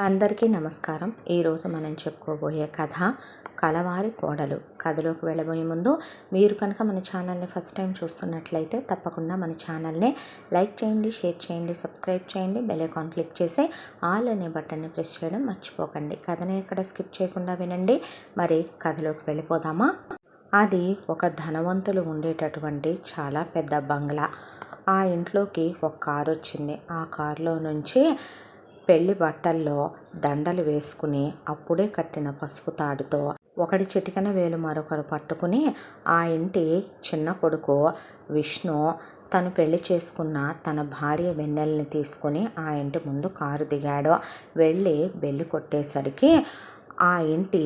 అందరికీ నమస్కారం. ఈరోజు మనం చెప్పుకోబోయే కథ కలవారి కోడలు. కథలోకి వెళ్ళబోయే ముందు మీరు కనుక మన ఛానల్ని ఫస్ట్ టైం చూస్తున్నట్లయితే తప్పకుండా మన ఛానల్ని లైక్ చేయండి, షేర్ చేయండి, సబ్స్క్రైబ్ చేయండి, బెల్ ఐకాన్ క్లిక్ చేసి ఆల్ అనే బటన్ని ప్రెస్ చేయడం మర్చిపోకండి. కథని ఎక్కడ స్కిప్ చేయకుండా వినండి. మరి కథలోకి వెళ్ళిపోదామా? అది ఒక ధనవంతులు ఉండేటటువంటి చాలా పెద్ద బంగ్లా. ఆ ఇంట్లోకి ఒక కారు వచ్చింది. ఆ కారులో నుంచి పెళ్లి బట్టల్లో దండలు వేసుకుని అప్పుడే కట్టిన పసుపు తాడుతో ఒకడి చిటికెన వేలు మరొకరు పట్టుకుని ఆ ఇంటి చిన్న కొడుకు విష్ణు తను పెళ్లి చేసుకున్న తన భార్య వెన్నెల్ని తీసుకుని ఆ ఇంటి ముందు కారు దిగాడు. వెళ్ళి బెల్లి కొట్టేసరికి ఆ ఇంటి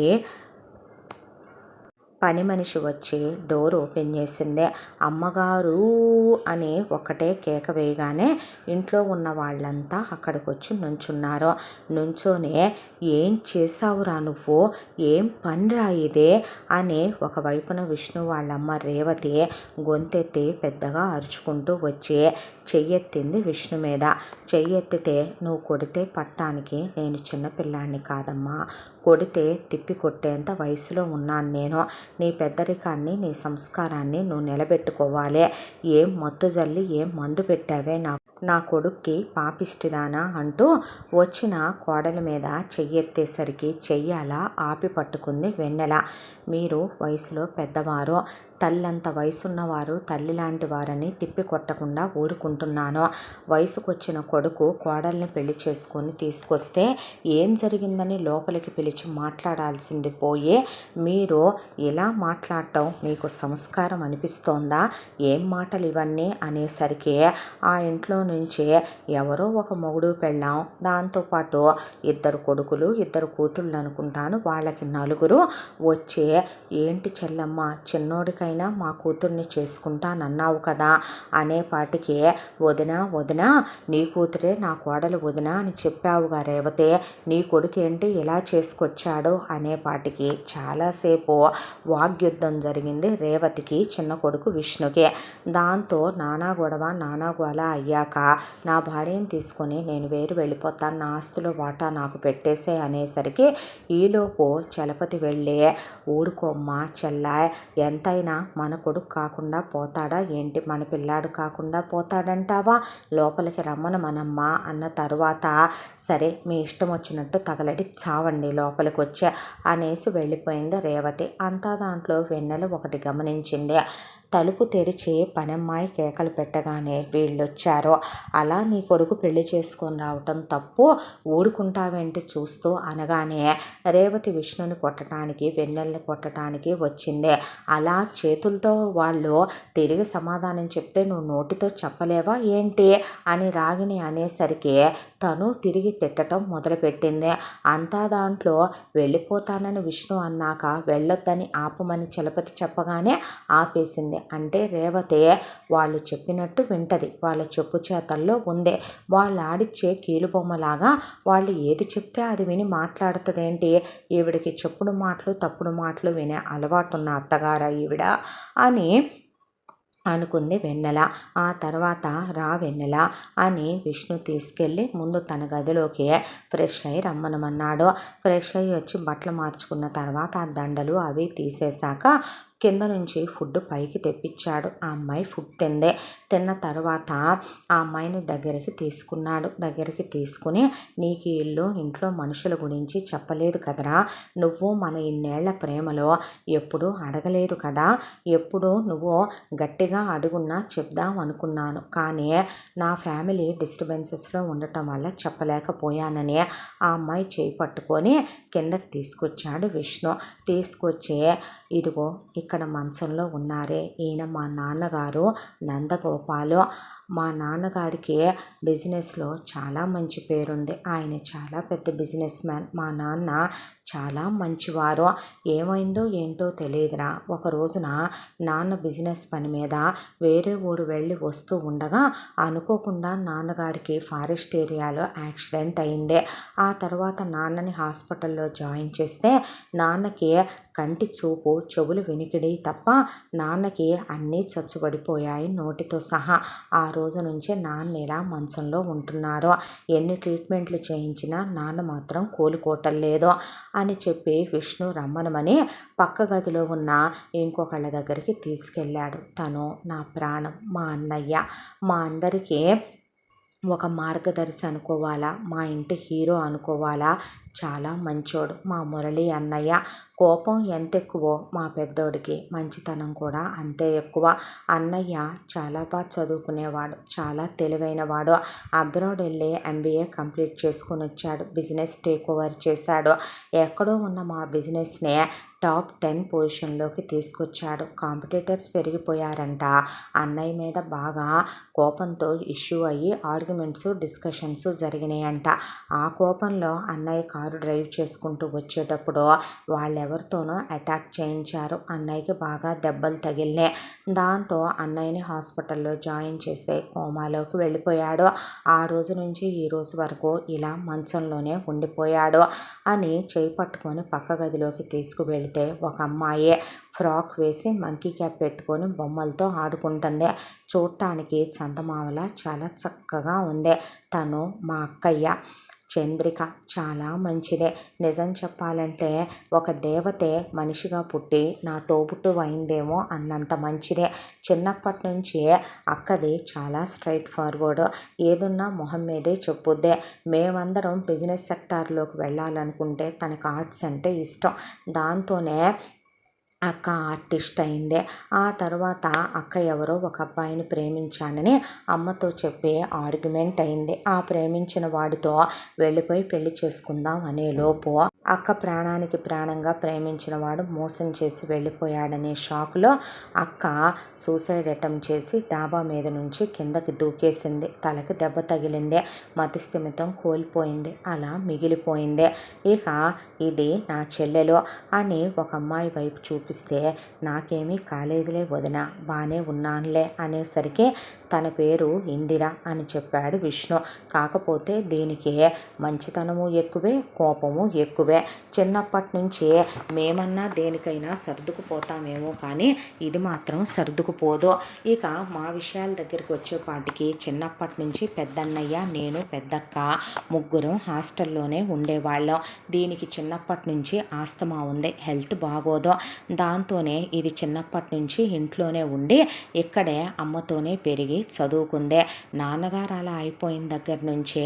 పని మనిషి వచ్చి డోర్ ఓపెన్ చేసిందే. అమ్మగారు అని ఒకటే కేక వేయగానే ఇంట్లో ఉన్న వాళ్ళంతా అక్కడికి వచ్చి నుంచున్నారు. నుంచోనే ఏం చేసావురా నువ్వు, ఏం పనిరా ఇదే అని ఒకవైపున విష్ణు వాళ్ళమ్మ రేవతి గొంతెత్తి పెద్దగా అరుచుకుంటూ వచ్చి చెయ్యెత్తింది విష్ణు మీద. చెయ్యెత్తితే నువ్వు కొడితే పట్టానికి నేను చిన్నపిల్లాన్ని కాదమ్మా, కొడితే తిప్పి కొట్టేంత వయసులో ఉన్నాను నేను. నీ పెద్దరికాన్ని, నీ సంస్కారాన్ని నువ్వు నిలబెట్టుకోవాలి. ఏం మత్తు జల్లి ఏం మందు పెట్టావే నా కొడుక్కి పాపిష్టిదానా అంటూ వచ్చిన కోడల మీద చెయ్యెత్తేసరికి చెయ్యాలా ఆపి పట్టుకుంది వెన్నెల. మీరు వయసులో పెద్దవారు, తల్లంత వయసున్నవారు తల్లి లాంటి వారని తిప్పి కొట్టకుండా ఊరుకుంటున్నాను. వయసుకొచ్చిన కొడుకు కోడల్ని పెళ్లి చేసుకొని తీసుకొస్తే ఏం జరిగిందని లోపలికి పిలిచి మాట్లాడాల్సింది పోయి మీరు ఇలా మాట్లాడటం మీకు సంస్కారం అనిపిస్తోందా? ఏం మాటలు ఇవన్నీ అనేసరికి ఆ ఇంట్లో నుంచి ఎవరో ఒక మొగుడు పెళ్ళాం, దాంతోపాటు 2 కొడుకులు 2 కూతుళ్ళు అనుకుంటాను, వాళ్ళకి 4 వచ్చి ఏంటి చెల్లమ్మ, చిన్నోడికైనా మా కూతుర్ని చేసుకుంటానన్నావు కదా అనేపాటికి వదినా వదినా నీ కూతురే నా కోడలు వదినా అని చెప్పావుగా రేవతే, నీ కొడుకేంటి ఇలా చేసుకొచ్చాడు అనేపాటికి చాలాసేపు వాగ్యుద్ధం జరిగింది రేవతికి చిన్న కొడుకు విష్ణుకి. దాంతో నానా గోల అయ్యాక నా భార్యను తీసుకొని నేను వేరు వెళ్ళిపోతాను, నా ఆస్తులో వాటా నాకు పెట్టేసే అనేసరికి ఈలోపు చలపతి వెళ్ళి ఊరుకోమ్మ చెల్లాయ్, ఎంతైనా మన కొడుకు కాకుండా పోతాడా ఏంటి, మన పిల్లాడు కాకుండా పోతాడంటావా, లోపలికి రమ్మను మనమ్మ అన్న తర్వాత సరే మీ ఇష్టం వచ్చినట్టు తగలడి చావండి లోపలికి వచ్చే అనేసి వెళ్ళిపోయింది రేవతి. అంతా దాంట్లో వెన్నెల ఒకటి గమనించింది. తలుపు తెరిచి పనమ్మాయి కేకలు పెట్టగానే వీళ్ళొచ్చారు. అలా నీ కొడుకు పెళ్లి చేసుకొని రావటం తప్పు, ఊరుకుంటావేంటి చూస్తూ అనగానే రేవతి విష్ణుని కొట్టడానికి వెన్నెల్ని కొట్టడానికి వచ్చింది. అలా చేతులతో వాళ్ళు తిరిగి సమాధానం చెప్తే నువ్వు నోటితో చెప్పలేవా ఏంటి అని రాగిని అనేసరికి తను తిరిగి తిట్టడం మొదలుపెట్టింది. అంతా దాంట్లో వెళ్ళిపోతానని విష్ణు అన్నాక వెళ్ళొద్దని ఆపమని చలపతి చెప్పగానే ఆపేసింది. అంటే రేవతి వాళ్ళు చెప్పినట్టు వింటది, వాళ్ళ చెప్పు చేతల్లో ఉంది. వాళ్ళు ఆడిచ్చే కీలుబొమ్మలాగా వాళ్ళు ఏది చెప్తే అది విని మాట్లాడుతుందేంటి, ఈవిడికి చెప్పుడు మాటలు తప్పుడు మాటలు వినే అలవాటున్న అత్తగారా ఈవిడ అని అనుకుంది వెన్నెల. ఆ తర్వాత రా వెన్నెల అని విష్ణు తీసుకెళ్ళి ముందు తన గదిలోకి ఫ్రెష్ అయ్యి రమ్మనమన్నాడు. ఫ్రెష్ అయ్యి వచ్చి బట్టలు మార్చుకున్న తర్వాత ఆ దండలు అవి తీసేశాక కింద నుంచి ఫుడ్ పైకి తెప్పించాడు. ఆ అమ్మాయి ఫుడ్ తిందే. తిన్న తర్వాత ఆ అమ్మాయిని దగ్గరికి తీసుకున్నాడు. దగ్గరికి తీసుకుని నీకు ఇల్లు ఇంట్లో మనుషుల గురించి చెప్పలేదు కదరా, నువ్వు మన ఇన్నేళ్ల ప్రేమలో ఎప్పుడూ అడగలేదు కదా, ఎప్పుడు నువ్వు గట్టిగా అడుగున్నా చెప్దాం అనుకున్నాను, కానీ నా ఫ్యామిలీ డిస్టర్బెన్సెస్లో ఉండటం వల్ల చెప్పలేకపోయానని ఆ అమ్మాయి చేయి పట్టుకొని కిందకి తీసుకొచ్చాడు విష్ణు. తీసుకొచ్చి ఇదిగో ఇక్కడ మంచంలో ఉన్నారే ఈయన మా నాన్నగారు నందగోపాలు. మా నాన్నగారికి బిజినెస్లో చాలా మంచి పేరుంది, ఆయన చాలా పెద్ద బిజినెస్ మ్యాన్. మా నాన్న చాలా మంచివారు. ఏమైందో ఏంటో తెలియదురా, ఒక రోజున నాన్న బిజినెస్ పని మీద వేరే ఊరు వెళ్ళి వస్తూ ఉండగా అనుకోకుండా నాన్నగారికి ఫారెస్ట్ ఏరియాలో యాక్సిడెంట్ అయింది. ఆ తర్వాత నాన్నని హాస్పిటల్లో జాయిన్ చేస్తే నాన్నకి కంటి చూపు చెవులు వినికిడి తప్ప నాన్నకి అన్నీ చచ్చుబడిపోయాయి నోటితో సహా. ఆ రోజు నుంచి నాన్న ఇలా మంచంలో ఉంటున్నారు. ఎన్ని ట్రీట్మెంట్లు చేయించినా నాన్న మాత్రం కోలుకోవటం లేదు అని చెప్పి విష్ణు రమ్మనమని పక్క గదిలో ఉన్న ఇంకొకళ్ళ దగ్గరికి తీసుకెళ్ళాడు. తను నా ప్రాణం, మా అన్నయ్య, మా అందరికీ ఒక మార్గదర్శి అనుకోవాలా, మా ఇంటి హీరో అనుకోవాలా. చాలా మంచోడు మా మురళి అన్నయ్య. కోపం ఎంత ఎక్కువో మా పెద్దోడికి మంచితనం కూడా అంతే ఎక్కువ. అన్నయ్య చాలా బాగా చదువుకునేవాడు, చాలా తెలివైనవాడు. అబ్రాడ్ వెళ్ళి MBA కంప్లీట్ చేసుకుని వచ్చాడు. బిజినెస్ టేక్ ఓవర్ చేశాడు. ఎక్కడో ఉన్న మా బిజినెస్ని టాప్ 10 పొజిషన్లోకి తీసుకొచ్చాడు. కాంపిటీటర్స్ పెరిగిపోయారంట. అన్నయ్య మీద బాగా కోపంతో ఇష్యూ అయ్యి ఆర్గ్యుమెంట్స్, డిస్కషన్స్ జరిగినాయంట. ఆ కోపంలో అన్నయ్య కారు డ్రైవ్ చేసుకుంటూ వచ్చేటప్పుడు వాళ్ళెవరితోనో అటాక్ చేయించారు. అన్నయ్యకి బాగా దెబ్బలు తగిలినాయి. దాంతో అన్నయ్యని హాస్పిటల్లో జాయిన్ చేస్తే కోమాలోకి వెళ్ళిపోయాడు. ఆ రోజు నుంచి ఈ రోజు వరకు ఇలా మంచంలోనే ఉండిపోయాడు అని చేయి పట్టుకొని పక్క గదిలోకి తీసుకువెళితే ఒక అమ్మాయి ఫ్రాక్ వేసి మంకీ క్యాప్ పెట్టుకొని బొమ్మలతో ఆడుకుంటుంది. చూడటానికి చందమామలా చాలా చక్కగా ఉంది. తను మా అక్కయ్య చంద్రిక. చాలా మంచిదే. నిజం చెప్పాలంటే ఒక దేవతే మనిషిగా పుట్టి నా తోబుట్టువు అయిందేమో అన్నంత మంచిదే. చిన్నప్పటి నుంచి అక్కది చాలా స్ట్రైట్ ఫార్వర్డ్. ఏదున్నా మొహం మీదే చెప్పుద్దే. మేమందరం బిజినెస్ సెక్టార్లోకి వెళ్ళాలనుకుంటే తనకు ఆర్ట్స్ అంటే ఇష్టం. దాంతోనే అక్క ఆర్టిస్ట్ అయింది. ఆ తర్వాత అక్క ఎవరో ఒక అబ్బాయిని ప్రేమించానని అమ్మతో చెప్పి ఆర్గ్యుమెంట్ అయింది. ఆ ప్రేమించిన వాడితో వెళ్ళిపోయి పెళ్లి చేసుకుందాం అనే లోపు అక్క ప్రాణానికి ప్రాణంగా ప్రేమించిన వాడు మోసం చేసి వెళ్ళిపోయాడనే షాక్లో అక్క సూసైడ్ అటెంప్ట్ చేసి డాబా మీద నుంచి కిందకి దూకేసింది. తలకి దెబ్బ తగిలింది. మతిస్థిమితం కోల్పోయింది. అలా మిగిలిపోయింది. ఇక ఇది నా చెల్లెలు అని ఒక అమ్మాయి వైపు చూపిస్తే నాకేమీ కాలేదులే వదిన, బాగానే ఉన్నానులే అనేసరికి తన పేరు ఇందిర అని చెప్పాడు విష్ణు. కాకపోతే దీనికి మంచితనము ఎక్కువే, కోపము ఎక్కువే. చిన్నప్పటి నుంచి మేమన్నా దేనికైనా సర్దుకుపోతామేమో కానీ ఇది మాత్రం సర్దుకుపోదు. ఇక మా విషయాల దగ్గరికి వచ్చేపాటికి చిన్నప్పటి నుంచి పెద్దన్నయ్య, నేను, పెద్దక్క ముగ్గురం హాస్టల్లోనే ఉండేవాళ్ళం. దీనికి చిన్నప్పటి నుంచి ఆస్తమా ఉంది, హెల్త్ బాగోదు. దాంతోనే ఇది చిన్నప్పటి నుంచి ఇంట్లోనే ఉండి ఇక్కడే అమ్మతోనే పెరిగి చదువుకుందే. నాన్నగారు అలా అయిపోయిన దగ్గర నుంచే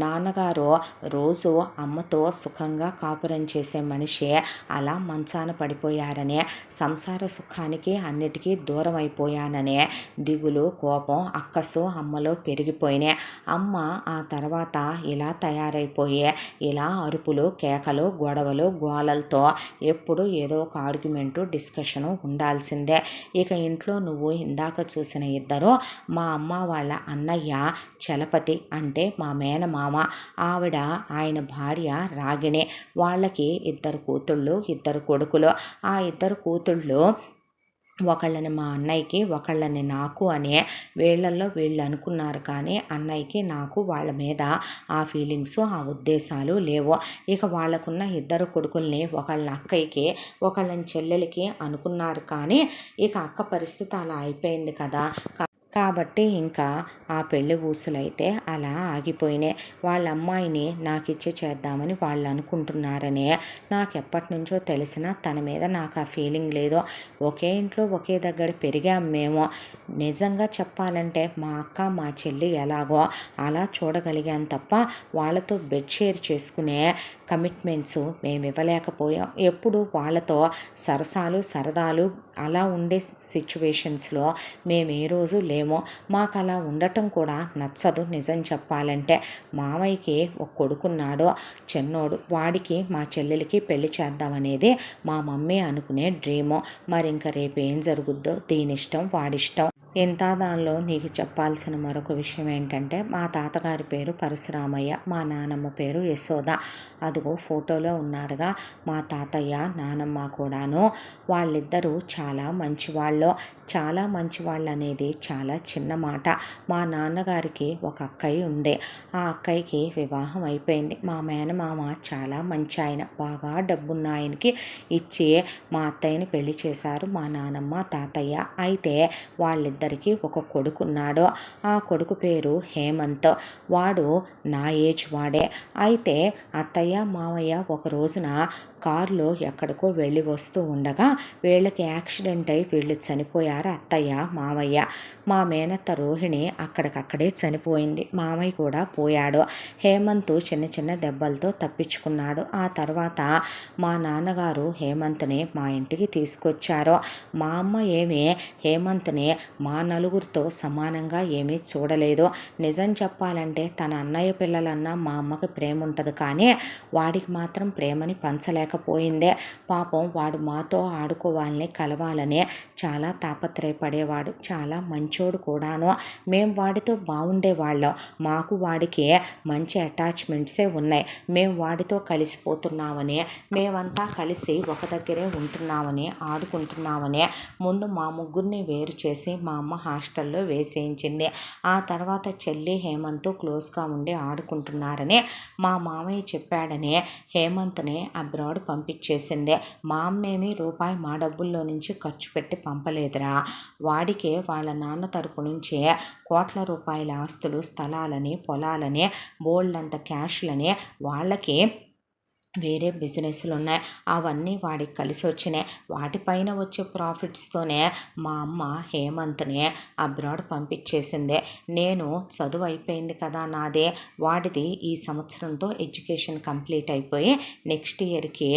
నాన్నగారు రోజు అమ్మతో సుఖంగా కాపురం చేసే మనిషి అలా మంచాన పడిపోయారనే, సంసార సుఖానికి అన్నిటికీ దూరం అయిపోయాననే దిగులు, కోపం అక్కసు అమ్మలో పెరిగిపోయినాయి. అమ్మ ఆ తర్వాత ఇలా తయారైపోయి ఇలా అరుపులు, కేకలు, గొడవలు, గోలలతో ఎప్పుడు ఏదో ఒక ఆర్గ్యుమెంటు, డిస్కషను ఉండాల్సిందే. ఇక ఇంట్లో నువ్వు ఇందాక చూసిన ఇద్దరు మా అమ్మ వాళ్ళ అన్నయ్య చలపతి అంటే మా మేనమామ, ఆవిడ ఆయన భార్య రాగిణి. వాళ్ళకి 2 కూతుళ్ళు, 2 కొడుకులు. ఆ 2 కూతుళ్ళు ఒకళ్ళని మా అన్నయ్యకి, ఒకళ్ళని నాకు అని వీళ్ళల్లో వీళ్ళు అనుకున్నారు. కానీ అన్నయ్యకి నాకు వాళ్ళ మీద ఆ ఫీలింగ్స్, ఆ ఉద్దేశాలు లేవు. ఇక వాళ్ళకున్న 2 కొడుకుల్ని ఒకళ్ళని అక్కయ్యకి, ఒకళ్ళని చెల్లెలకి అనుకున్నారు. కానీ ఇక అక్క పరిస్థితి అలా అయిపోయింది కదా. కాబట్టి ఇంకా ఆ పెళ్లి ఊసులైతే అలా ఆగిపోయినాయి. వాళ్ళ అమ్మాయిని నాకు ఇచ్చి చేద్దామని వాళ్ళు అనుకుంటున్నారని నాకు ఎప్పటి నుంచో తెలిసినా తన మీద నాకు ఆ ఫీలింగ్ లేదు. ఒకే ఇంట్లో ఒకే దగ్గర పెరిగాం మేము. నిజంగా చెప్పాలంటే మా అక్క, మా చెల్లి ఎలాగో అలా చూడగలిగాం తప్ప వాళ్ళతో బెడ్ షేర్ చేసుకునే కమిట్మెంట్స్ మేము ఇవ్వలేకపోయాం. ఎప్పుడు వాళ్ళతో సరసాలు, సరదాలు అలా ఉండే సిచ్యువేషన్స్లో మేము ఏ రోజు లేమో. మాకు అలా ఉండటం కూడా నచ్చదు. నిజం చెప్పాలంటే మావయ్యకి ఒక కొడుకున్నాడు, చిన్నోడు. వాడికి మా చెల్లెలకి పెళ్లి చేద్దామనేది మా మమ్మీ అనుకునే డ్రీము. మరి ఇంకా రేపు ఏం జరుగుద్దో దీని ఇష్టం, వాడిష్టం. ఇంత దానిలో నీకు చెప్పాల్సిన మరొక విషయం ఏంటంటే మా తాతగారి పేరు పరశురామయ్య, మా నానమ్మ పేరు యశోద. అదిగో ఫోటోలో ఉన్నారుగా మా తాతయ్య, నానమ్మ కూడాను. వాళ్ళిద్దరూ చాలా మంచివాళ్ళు. చాలా మంచివాళ్ళు అనేది చాలా చిన్న మాట. మా నాన్నగారికి ఒక అక్కయ్య ఉంది. ఆ అక్కయ్యకి వివాహం అయిపోయింది. మా మేనమామ చాలా మంచి ఆయన, బాగా డబ్బున్న ఆయనకి ఇచ్చి మా అత్తయ్యని పెళ్లి చేశారు మా నానమ్మ, తాతయ్య. అయితే వాళ్ళిద్దరూ వీళ్ళిద్దరికీ ఒక కొడుకున్నాడు. ఆ కొడుకు పేరు హేమంత్. వాడు నా ఏజ్ వాడే. అయితే అత్తయ్య మామయ్య ఒక రోజున కారులో ఎక్కడికో వెళ్ళి వస్తూ ఉండగా వీళ్ళకి యాక్సిడెంట్ అయి వీళ్ళు చనిపోయారు. అత్తయ్య మామయ్య. మా మేనత్త రోహిణి అక్కడికక్కడే చనిపోయింది. మామయ్య కూడా పోయాడు. హేమంత్ చిన్న చిన్న దెబ్బలతో తప్పించుకున్నాడు. ఆ తర్వాత మా నాన్నగారు హేమంత్ని మా ఇంటికి తీసుకొచ్చారు. మా అమ్మ ఏమీ హేమంత్ని మా నలుగురితో సమానంగా ఏమీ చూడలేదు. నిజం చెప్పాలంటే తన అన్నయ్య పిల్లలన్నా మా అమ్మకి ప్రేమ ఉంటుంది, కానీ వాడికి మాత్రం ప్రేమని పంచలేకపోయిందే. పాపం వాడు మాతో ఆడుకోవాలని కలవాలని చాలా తాపత్రయపడేవాడు. చాలా మంచోడు కూడాను. మేము వాడితో బాగుండేవాళ్ళం. మాకు వాడికి మంచి అటాచ్మెంట్సే ఉన్నాయి. మేము వాడితో కలిసిపోతున్నామని, మేమంతా కలిసి ఒక దగ్గరే ఉంటున్నామని, ఆడుకుంటున్నామని ముందు మా ముగ్గురిని వేరు చేసి మా అమ్మ హాస్టల్లో వేసేయించింది. ఆ తర్వాత చెల్లి హేమంత్ క్లోజ్గా ఉండి ఆడుకుంటున్నారని మా మామయ్య చెప్పాడని హేమంత్ని అబ్రాడ్ పంపించేసింది. మా అమ్మేమి రూపాయి మా డబ్బుల్లో నుంచి ఖర్చు పెట్టి పంపలేదురా. వాడికే వాళ్ళ నాన్న తరపు నుంచి కోట్ల రూపాయల ఆస్తులు, స్థలాలని, పొలాలని, బోల్డంత క్యాష్లని, వాళ్ళకి వేరే బిజినెస్లు ఉన్నాయి. అవన్నీ వాడికి కలిసి వచ్చినాయి. వాటిపైన వచ్చే ప్రాఫిట్స్తోనే మా అమ్మ హేమంత్ని అబ్రాడ్ పంపించేసింది. నేను చదువు అయిపోయింది కదా నాదే. వాడిది ఈ సంవత్సరంతో ఎడ్యుకేషన్ కంప్లీట్ అయిపోయి నెక్స్ట్ ఇయర్కి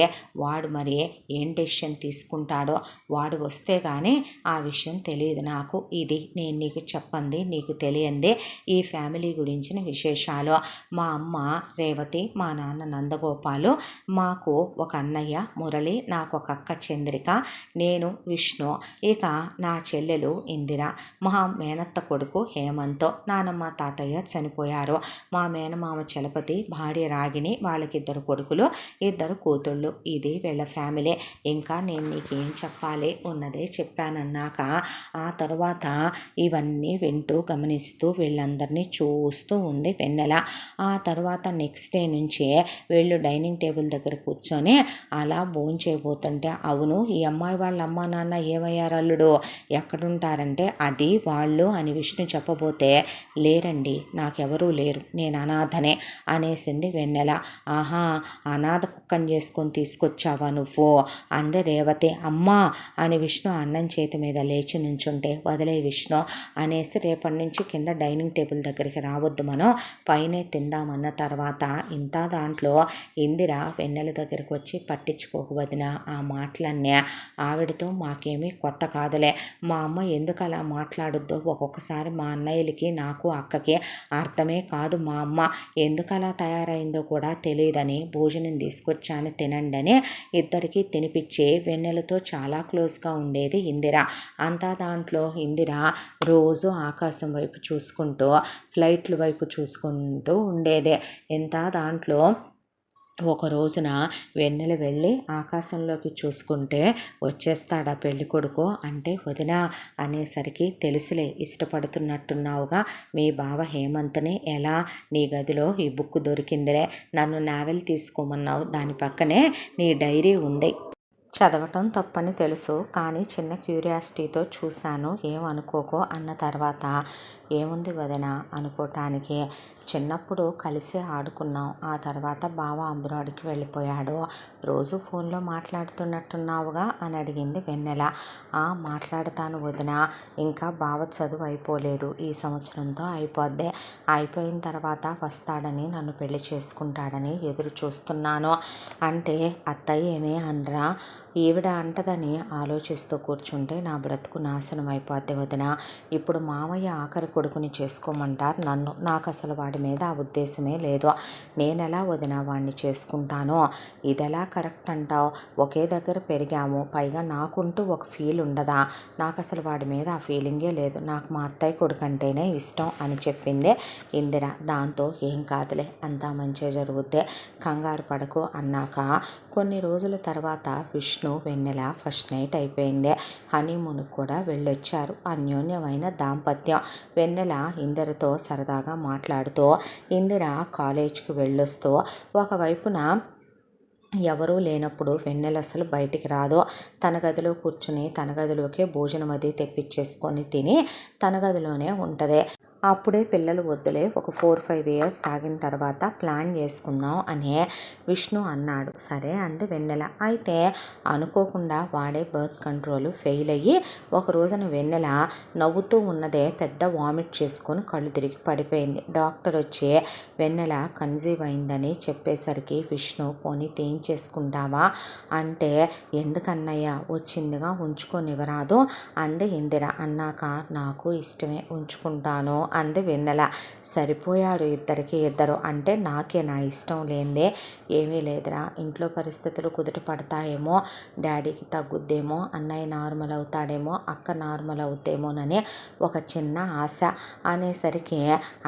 వాడు మరి ఏం డెసిషన్ తీసుకుంటాడో. వాడు వస్తే కానీ ఆ విషయం తెలియదు నాకు. ఇది నేను నీకు చెప్పండి, నీకు తెలియంది ఈ ఫ్యామిలీ గురించిన విశేషాలు. మా అమ్మ రేవతి, మా నాన్న నందగోపాలు, మాకు ఒక అన్నయ్య మురళి, నాకు ఒక అక్క చంద్రిక, నేను విష్ణు, ఇక నా చెల్లెలు ఇందిర, మా మేనత్త కొడుకు హేమంత్. నానమ్మ తాతయ్య చనిపోయారు. మా మేనమామ చలపతి, భార్య రాగిణి, వాళ్ళకిద్దరు కొడుకులు, ఇద్దరు కూతుళ్ళు. ఇది వీళ్ళ ఫ్యామిలీ. ఇంకా నేను నీకేం చెప్పాలి, ఉన్నదే చెప్పానన్నాక ఆ తర్వాత ఇవన్నీ వింటూ గమనిస్తూ వీళ్ళందరినీ చూస్తూ ఉంది వెన్నెల. ఆ తర్వాత నెక్స్ట్ డే నుంచే వీళ్ళు డైనింగ్ టేబుల్ దగ్గర కూర్చొని అలా భోంచేయబోతుంటే, అవును ఈ అమ్మాయి వాళ్ళ అమ్మ నాన్న ఏమయ్యారు అల్లుడు, ఎక్కడుంటారంటే అది వాళ్ళు అని విష్ణు చెప్పబోతే, లేరండి నాకెవరూ లేరు, నేను అనాథనే అనేసింది వెన్నెల. ఆహా, అనాథ కుక్కని చేసుకొని తీసుకొచ్చావా నువ్వు అంది రేవతి. అమ్మా అని విష్ణు అన్నం చేతి మీద లేచి నుంచుంటే, వదిలే విష్ణు అనేసి రేపటి నుంచి కింద డైనింగ్ టేబుల్ దగ్గరికి రావద్దు, మనం పైనే తిందామన్న తర్వాత ఇంత దాంట్లో ఇందిర వెన్నెల దగ్గరికి వచ్చి, పట్టించుకోకు వదిన ఆ మాటలన్నీ, ఆవిడతో మాకేమీ కొత్త కాదులే. మా అమ్మ ఎందుకు అలా మాట్లాడుద్దో ఒక్కొక్కసారి మా అన్నయ్యలకి నాకు అక్కకి అర్థమే కాదు. మా అమ్మ ఎందుకు అలా తయారైందో కూడా తెలియదని భోజనం తీసుకొచ్చాను తినండి అని ఇద్దరికీ తినిపించి వెన్నెలతో చాలా క్లోజ్గా ఉండేది ఇందిర. అంతా దాంట్లో ఇందిర రోజు ఆకాశం వైపు చూసుకుంటూ, ఫ్లైట్ల వైపు చూసుకుంటూ ఉండేదే. ఇంత దాంట్లో ఒక రోజున వెన్నెల వెళ్ళి ఆకాశంలోకి చూసుకుంటే, వచ్చేస్తాడా పెళ్ళి కొడుకు అంటే, వదిన అనేసరికి, తెలుసులే ఇష్టపడుతున్నట్టున్నావుగా మీ బావ హేమంత్ని, ఎలా నీ గదిలో ఈ బుక్ దొరికిందిలే, నన్ను నావెల్ తీసుకోమన్నావు, దాని పక్కనే నీ డైరీ ఉంది, చదవటం తప్పని తెలుసు, కానీ చిన్న క్యూరియాసిటీతో చూశాను, ఏమనుకోకో అన్న తర్వాత, ఏముంది వదిన అనుకోవటానికి, చిన్నప్పుడు కలిసి ఆడుకున్నాం, ఆ తర్వాత బావ అబ్రాడ్కి వెళ్ళిపోయాడు, రోజు ఫోన్లో మాట్లాడుతున్నట్టున్నావుగా అని అడిగింది వెన్నెల. మాట్లాడతాను వదిన, ఇంకా బావ చదువు అయిపోలేదు, ఈ సంవత్సరంతో అయిపోద్ది, అయిపోయిన తర్వాత వస్తాడని, నన్ను పెళ్లి చేసుకుంటాడని ఎదురు చూస్తున్నాను అంటే, అత్తయ్య ఏమీ అనరా, ఈవిడ అంటదని ఆలోచిస్తూ కూర్చుంటే నా బ్రతుకు నాశనం అయిపోద్ది వదిన. ఇప్పుడు మామయ్య ఆఖరి కొడుకుని చేసుకోమంటారు నన్ను, నాకు అసలు వాడి మీద ఆ ఉద్దేశమే లేదు, నేనెలా వదిన వాడిని చేసుకుంటాను, ఇదెలా కరెక్ట్ అంటావు, ఒకే దగ్గర పెరిగాము, పైగా నాకుంటూ ఒక ఫీల్ ఉండదా, నాకు అసలు వాడి మీద ఆ ఫీలింగే లేదు, నాకు మా అత్తయ్య కొడుకు అంటేనే ఇష్టం అని చెప్పింది ఇందిర. దాంతో ఏం కాదులే, అంతా మంచిగా జరుగుద్ది, కంగారు పడకు అన్నాక కొన్ని రోజుల తర్వాత విష్ణు వెన్నెల ఫస్ట్ నైట్ అయిపోయింది. హనీమూన్కి కూడా వెళ్ళొచ్చారు. అన్యోన్యమైన దాంపత్యం. వెన్నెల ఇందిరతో సరదాగా మాట్లాడుతూ, ఇందిర కాలేజ్కి వెళ్ళొస్తూ ఒకవైపున ఎవరూ లేనప్పుడు వెన్నెల అసలు బయటికి రాదు. తన గదిలో కూర్చుని తన గదిలోకే భోజనం అది తెప్పించేసుకొని తిని తన గదిలోనే ఉంటుంది. అప్పుడే పిల్లలు వద్దులే, ఒక 4-5 ఇయర్స్ ఆగిన తర్వాత ప్లాన్ చేసుకుందాం అని విష్ణు అన్నాడు. సరే అంది వెన్నెల. అయితే అనుకోకుండా వాడే బర్త్ కంట్రోల్ ఫెయిల్ అయ్యి ఒక రోజున వెన్నెల నవ్వుతూ ఉన్నదే పెద్ద వామిట్ చేసుకొని కళ్ళు తిరిగి పడిపోయింది. డాక్టర్ వచ్చి వెన్నెల కన్సీవ్ అయిందని చెప్పేసరికి విష్ణు పోనీ చేసుకుంటావా అంటే, ఎందుకన్నయ్య వచ్చిందిగా ఉంచుకొనివ్వరాదు అంది ఇందిర. అన్నాక నాకు ఇష్టమే ఉంచుకుంటాను అంది వెన్నెల. సరిపోయారు ఇద్దరికి ఇద్దరు. అంటే నాకే నా ఇష్టం లేనిదే ఏమీ లేదురా, ఇంట్లో పరిస్థితులు కుదుట పడతాయేమో, డాడీకి తగ్గుద్దేమో, అన్నయ్య నార్మల్ అవుతాడేమో, అక్క నార్మల్ అవుతామోనని ఒక చిన్న ఆశ. అనేసరికి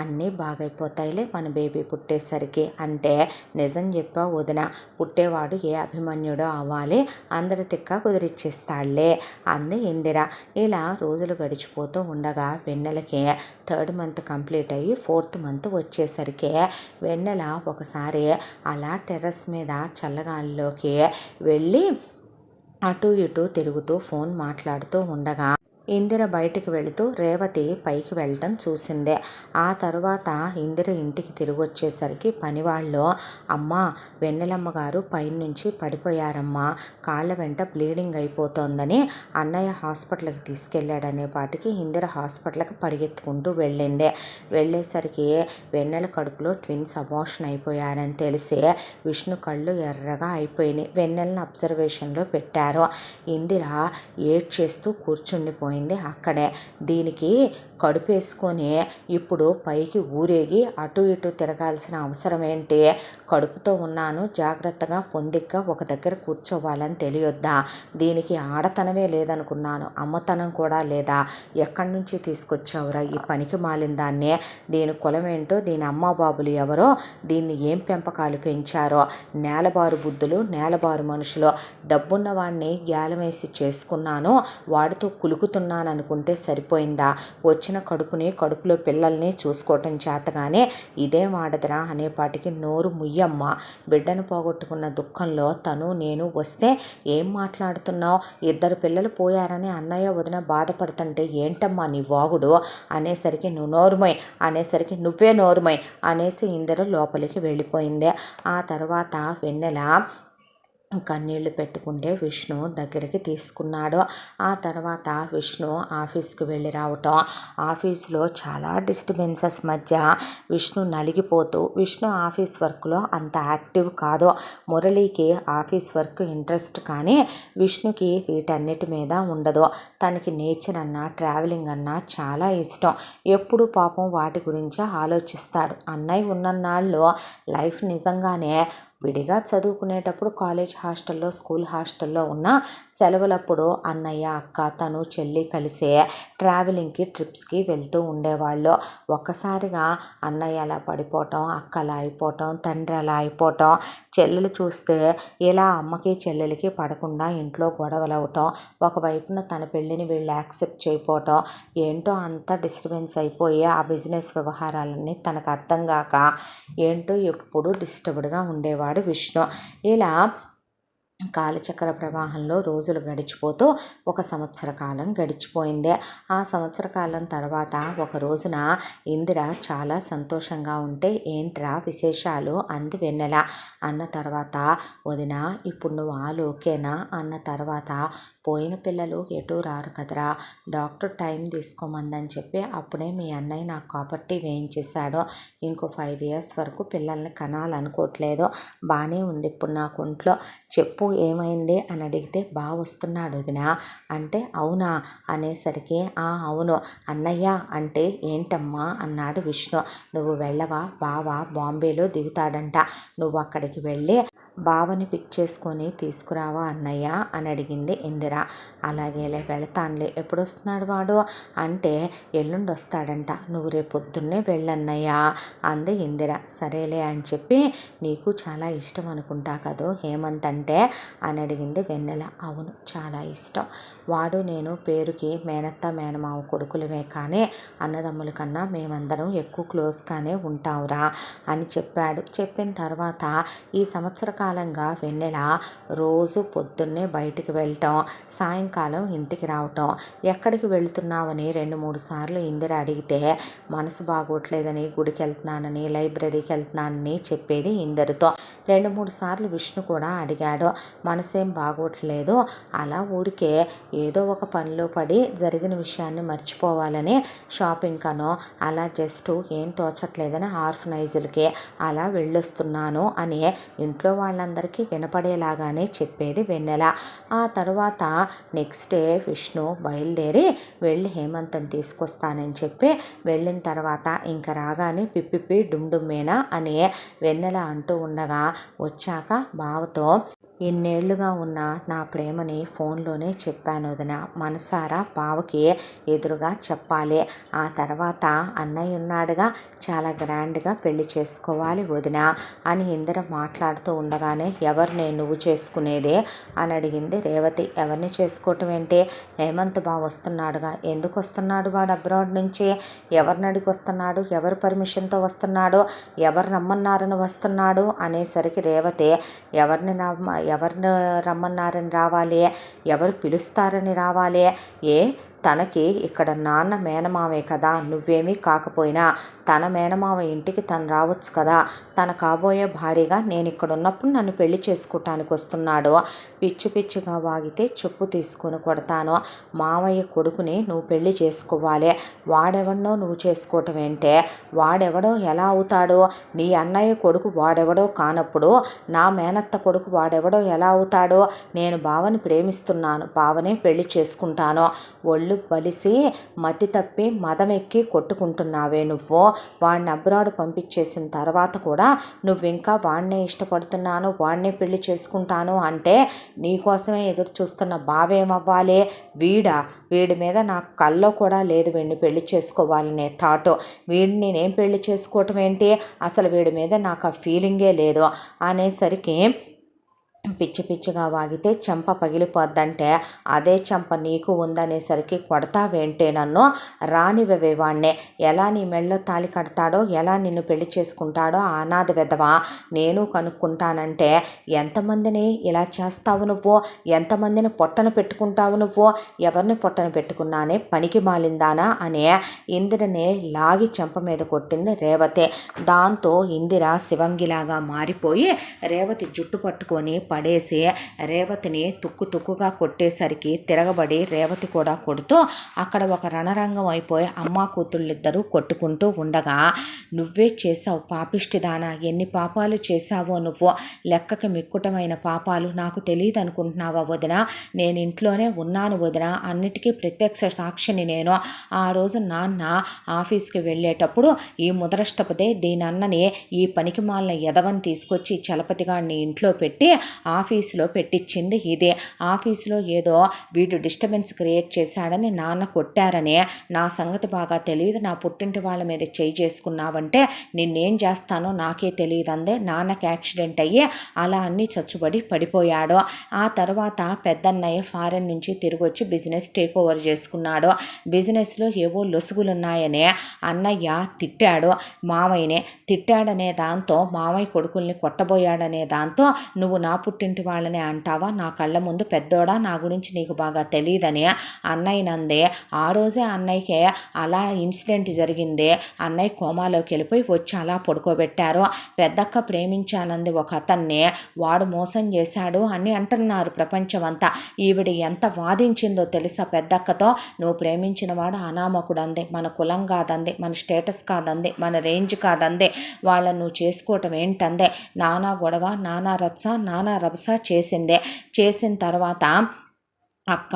అన్నీ బాగైపోతాయిలే మన బేబీ పుట్టేసరికి. అంటే నిజం చెప్పా వదిన, పుట్టేవాడు ఏ అభిమన్యుడో అవ్వాలి, అందరి తిక్క కుదిరిచ్చేస్తాడులే అంది ఇందిర. ఇలా రోజులు గడిచిపోతూ ఉండగా వెన్నెలకి 3rd మంత్ కంప్లీట్ అయ్యి 4th మంత్ వచ్చేసరికి వెన్నెల ఒకసారి అలా టెర్రస్ మీద చల్లగాలిలోకి వెళ్ళి అటు ఇటు తిరుగుతూ ఫోన్ మాట్లాడుతూ ఉండగా ఇందిర బయటికి వెళుతూ రేవతి పైకి వెళ్ళటం చూసిందే. ఆ తరువాత ఇందిర ఇంటికి తిరిగి వచ్చేసరికి పనివాళ్ళు, అమ్మా వెన్నెలమ్మ గారు పైనుంచి పడిపోయారమ్మా, కాళ్ళ వెంట బ్లీడింగ్ అయిపోతోందని అన్నయ్య హాస్పిటల్కి తీసుకెళ్ళాడనే పాటికి ఇందిర హాస్పిటల్కి పరిగెత్తుకుంటూ వెళ్ళింది. వెళ్ళేసరికి వెన్నెల కడుపులో ట్విన్స్ అబార్షన్ అయిపోయారని తెలిసి విష్ణు కళ్ళు ఎర్రగా అయిపోయినాయి. వెన్నెలను అబ్జర్వేషన్లో పెట్టారు. ఇందిర ఏడ్చేస్తూ కూర్చుండిపోయింది అక్కడే. దీనికి కడుపేసుకొని ఇప్పుడు పైకి ఊరేగి అటు ఇటు తిరగాల్సిన అవసరం ఏంటి? కడుపుతో ఉన్నాను, జాగ్రత్తగా పొందిగ్గా ఒక దగ్గర కూర్చోవాలని తెలియొద్దా? దీనికి ఆడతనమే లేదనుకున్నాను, అమ్మతనం కూడా లేదా? ఎక్కడి నుంచి తీసుకొచ్చావురా ఈ పనికి మాలిన దాన్ని? దీని కులమేంటో, దీని అమ్మ బాబులు ఎవరో, దీన్ని ఏం పెంపకాలు పెంచారో? నేలబారు బుద్ధులు, నేలబారు మనుషులు. డబ్బున్న వాడిని గ్యాలమేసి చేసుకున్నాను, వాడితో కులుకుతున్నాననుకుంటే సరిపోయిందా? వచ్చిన కడుపుని, కడుపులో పిల్లల్ని చూసుకోవటం చేతగానే ఇదేం ఆడదురా అనేపాటికి నోరు ముయ్యమ్మ. బిడ్డను పోగొట్టుకున్న దుఃఖంలో తను నేను వస్తే ఏం మాట్లాడుతున్నావు? 2 పిల్లలు పోయారని అన్నయ్య వదిన బాధపడుతుంటే ఏంటమ్మా నీ వాగుడు? అనేసరికి నువ్వు నోరుమై, అనేసరికి నువ్వే నోరుమై అనేసి ఇందిర లోపలికి వెళ్ళిపోయింది. ఆ తర్వాత వెన్నెల కన్నీళ్లు పెట్టుకుంటే విష్ణు దగ్గరికి తీసుకున్నాడు. ఆ తర్వాత విష్ణు ఆఫీస్కి వెళ్ళి రావటం, ఆఫీస్లో చాలా డిస్టర్బెన్సెస్ మధ్య విష్ణు నలిగిపోతూ, విష్ణు ఆఫీస్ వర్క్లో అంత యాక్టివ్ కాదు. మురళికి ఆఫీస్ వర్క్ ఇంట్రెస్ట్, కానీ విష్ణుకి వీటన్నిటి మీద ఉండదు. తనకి నేచర్ అన్నా ట్రావెలింగ్ అన్నా చాలా ఇష్టం. ఎప్పుడు పాపం వాటి గురించే ఆలోచిస్తాడు. అన్నయ్య ఉన్నన్నాళ్ళు లైఫ్ నిజంగానే విడిగా చదువుకునేటప్పుడు కాలేజ్ హాస్టల్లో, స్కూల్ హాస్టల్లో ఉన్న సెలవులప్పుడు అన్నయ్య, అక్క, తను, చెల్లి కలిసే ట్రావెలింగ్కి, ట్రిప్స్కి వెళ్తూ ఉండేవాళ్ళు. ఒక్కసారిగా అన్నయ్య అలా పడిపోవటం, అక్క అలా అయిపోవటం, తండ్రి అలా అయిపోవటం, చెల్లెలు చూస్తే ఇలా అమ్మకి చెల్లెలకి పడకుండా ఇంట్లో గొడవలు అవటం, ఒకవైపున తన పెళ్ళిని వీళ్ళు యాక్సెప్ట్ చేయకపోవటం, ఏంటో అంతా డిస్టర్బెన్స్ అయిపోయి ఆ బిజినెస్ వ్యవహారాలన్నీ తనకు అర్థం కాక ఏంటో ఎప్పుడు డిస్టర్బ్డ్గా ఉండేవాడు విష్ణు. ఇలా కాలచక్ర ప్రవాహంలో రోజులు గడిచిపోతూ 1 సంవత్సర కాలం గడిచిపోయింది. ఆ సంవత్సర కాలం తర్వాత ఒక రోజున ఇందిర చాలా సంతోషంగా ఉంటే, ఏంట్రా విశేషాలు అంది వెన్నెల. అన్న తర్వాత, వదిన ఇప్పుడు నువ్వు ఓకేనా అన్న తర్వాత, పోయిన పిల్లలు ఎటు రారు కదరా, డాక్టర్ టైం తీసుకోమందని చెప్పి అప్పుడే మీ అన్నయ్య నాకు కాపర్టీ వేయించేశాడు. ఇంకో 5 ఇయర్స్ వరకు పిల్లల్ని కనాలనుకోవట్లేదు. బాగానే ఉంది ఇప్పుడు నాకు ఒంట్లో, చెప్పు ఏమైంది అని అడిగితే, బాగా వస్తున్నాడు వదిన అంటే, అవునా అనేసరికి, అవును అన్నయ్య అంటే ఏంటమ్మా అన్నాడు విష్ణు. నువ్వు వెళ్ళవా? బావ బాంబేలో దిగుతాడంట, నువ్వు అక్కడికి వెళ్ళి బావని పిక్ చేసుకొని తీసుకురావా అన్నయ్య అని అడిగింది ఇందిర. అలాగేలే వెళతానులే, ఎప్పుడు వస్తున్నాడు వాడు అంటే, ఎల్లుండి వస్తాడంట, నువ్వు రేపు పొద్దున్నే వెళ్ళన్నయ్యా అంది ఇందిర. సరేలే అని చెప్పి, నీకు చాలా ఇష్టం అనుకుంటా కదూ హేమంత్ అంటే అని అడిగింది వెన్నెల. అవును చాలా ఇష్టం, వాడు నేను పేరుకి మేనత్త మేనమావ కొడుకులమే, కానీ అన్నదమ్ముల కన్నా మేమందరం ఎక్కువ క్లోజ్గానే ఉంటావురా అని చెప్పాడు. చెప్పిన తర్వాత, ఈ సంవత్సర కొంతకాలంగా వెన్నెల రోజు పొద్దున్నే బయటికి వెళ్ళటం, సాయంకాలం ఇంటికి రావటం. ఎక్కడికి వెళ్తున్నావని 2-3 సార్లు ఇందిర అడిగితే మనసు బాగోట్లేదని, గుడికి వెళ్తున్నానని, లైబ్రరీకి వెళ్తున్నానని చెప్పేది ఇందిరతో. 2-3 సార్లు విష్ణు కూడా అడిగాడు. మనసేం బాగోట్లేదు, అలా ఊరికే ఏదో ఒక పనిలో పడి జరిగిన విషయాన్ని మర్చిపోవాలని షాపింగ్ కనో అలా జస్ట్ ఏం తోచట్లేదని ఆర్ఫనైజులకి అలా వెళ్ళొస్తున్నాను అని ఇంట్లో వాళ్ళందరికీ వినపడేలాగానే చెప్పేది వెన్నెల. ఆ తర్వాత నెక్స్ట్ డే విష్ణు బయలుదేరి వెళ్ళి హేమంత్ని తీసుకొస్తానని చెప్పి వెళ్ళిన తర్వాత ఇంక రాగానే పిప్పిపి డుమ్డుమ్మేనా అని వెన్నెల అంటూ ఉండగా వచ్చాక బావతో ఇన్నేళ్లుగా ఉన్న నా ప్రేమని ఫోన్లోనే చెప్పాను వదిన, మనసారా బావకి ఎదురుగా చెప్పాలి. ఆ తర్వాత అన్నయ్య ఉన్నాడుగా, చాలా గ్రాండ్గా పెళ్లి చేసుకోవాలి వదిన అని ఇందిర మాట్లాడుతూ ఉండగానే ఎవరిని నువ్వు చేసుకునేది అని అడిగింది రేవతి. ఎవరిని చేసుకోవటం ఏంటి, హేమంత్ బావ వస్తున్నాడుగా. ఎందుకు వస్తున్నాడు వాడు అబ్రాడ్ నుంచి, ఎవరిని అడిగి వస్తున్నాడు, ఎవరి పర్మిషన్తో వస్తున్నాడు, ఎవరు రమ్మన్నారని వస్తున్నాడు అనేసరికి రేవతి ఎవరిని రమ్మన్నారని రావాలి, ఎవరు పిలుస్తారని రావాలి, తనకి ఇక్కడ నాన్న మేనమావే కదా, నువ్వేమీ కాకపోయినా తన మేనమావ ఇంటికి తను రావచ్చు కదా. తన కాబోయే భార్యగా నేను ఇక్కడ ఉన్నప్పుడు నన్ను పెళ్లి చేసుకోవటానికి వస్తున్నాడు. పిచ్చి పిచ్చిగా వాగితే చెప్పు తీసుకొని కొడతాను. మావయ్య కొడుకుని నువ్వు పెళ్లి చేసుకోవాలి, వాడెవడో నువ్వు చేసుకోవటం ఏంటే, వాడెవడో ఎలా అవుతాడు, నీ అన్నయ్య కొడుకు వాడెవడో కానప్పుడు నా మేనత్త కొడుకు వాడెవడో ఎలా అవుతాడు. నేను బావని ప్రేమిస్తున్నాను, బావనే పెళ్లి చేసుకుంటాను. ఒళ్ళు బలిసి మతి తప్పి మదమెక్కి కొట్టుకుంటున్నావే నువ్వు. వాడిని అబ్రాడ్ పంపించేసిన తర్వాత కూడా నువ్వు ఇంకా వాడినే ఇష్టపడుతున్నాను, వాడినే పెళ్లి చేసుకుంటాను అంటే నీకోసమే ఎదురు చూస్తున్న బావేమవ్వాలి. వీడి మీద నాకు కల్లో కూడా లేదు వీడిని పెళ్లి చేసుకోవాలనే థాట్. వీడిని నేను పెళ్లి చేసుకోవటం ఏంటి, అసలు వీడి మీద నాకు ఆ ఫీలింగే లేదు అనేసరికి పిచ్చి పిచ్చిగా వాగితే చెంప పగిలిపోద్దంటే అదే చెంప నీకు ఉందనేసరికి కొడతావేంటే నన్ను, రానివే వాణ్ణే. ఎలా నీ మెళ్ళో తాళి కడతాడో, ఎలా నిన్ను పెళ్లి చేసుకుంటాడో అనాథ వెధవా నేను కనుక్కుంటానంటే ఎంతమందిని ఇలా చేస్తావు నువ్వు, ఎంతమందిని పొట్టన పెట్టుకుంటావు నువ్వు, ఎవరిని పొట్టన పెట్టుకున్నానే పనికి మాలిందానా అనే ఇందిరని లాగి చెంప మీద కొట్టింది రేవతి. దాంతో ఇందిర శివంగిలాగా మారిపోయి రేవతి జుట్టు పట్టుకొని పడేసి రేవతిని తుక్కుగా కొట్టేసరికి తిరగబడి రేవతి కూడా కొడుతూ అక్కడ ఒక రణరంగం అయిపోయి అమ్మా కూతుళ్ళిద్దరూ కొట్టుకుంటూ ఉండగా, నువ్వే చేసావు పాపిష్టిదానా, ఎన్ని పాపాలు చేశావో నువ్వు, లెక్కకి మిక్కుటమైన పాపాలు. నాకు తెలియదు అనుకుంటున్నావా వదిన, నేను ఇంట్లోనే ఉన్నాను వదిన, అన్నిటికీ ప్రత్యక్ష సాక్షిని నేను. ఆ రోజు నాన్న ఆఫీస్కి వెళ్ళేటప్పుడు ఈ ముదరష్టపదే దీనన్నని ఈ పనికి మాలిన ఎదవని తీసుకొచ్చి చలపతిగాడిని ఇంట్లో పెట్టి ఆఫీసులో పెట్టించింది ఇదే. ఆఫీసులో ఏదో వీడు డిస్టర్బెన్స్ క్రియేట్ చేశాడని నాన్న కొట్టారని నా సంగతి బాగా తెలియదు, నా పుట్టింటి వాళ్ళ మీద చేయి చేసుకున్నావంటే నిన్నేం చేస్తానో నాకే తెలియదందే. నాన్నకి యాక్సిడెంట్ అయ్యి అలా అన్నీ చచ్చుబడి పడిపోయాడు. ఆ తర్వాత పెద్దన్నయ్య ఫారెన్ నుంచి తిరిగి వచ్చి బిజినెస్ టేక్ ఓవర్ చేసుకున్నాడు. బిజినెస్లో ఏవో లొసుగులున్నాయని అన్నయ్య తిట్టాడు, మావయ్యనే తిట్టాడనే దాంతో మావయ్య కొడుకుల్ని కొట్టబోయాడనే దాంతో నువ్వు నా పుట్టింటి వాళ్ళనే అంటావా, నా కళ్ళ ముందు పెద్దోడా, నా గురించి నీకు బాగా తెలియదని అన్నయ్యనందే. ఆ రోజే అన్నయ్యకే అలా ఇన్సిడెంట్ జరిగింది. అన్నయ్య కోమాలోకి వెళ్ళిపోయి వచ్చి అలా పడుకోబెట్టారు. పెద్దక్క ప్రేమించానంది ఒక అతన్ని, వాడు మోసం చేశాడు అని అంటున్నారు ప్రపంచం అంతా. ఈవిడ ఎంత వాదించిందో తెలుసా పెద్దక్కతో, నువ్వు ప్రేమించిన వాడు అనామకుడు అంది, మన కులం కాదంది, మన స్టేటస్ కాదంది, మన రేంజ్ కాదంది, వాళ్ళని నువ్వు చేసుకోవటం ఏంటందే. నానా గొడవ, నానా రచ్చ, నానా రభస చేసిన తర్వాత అక్క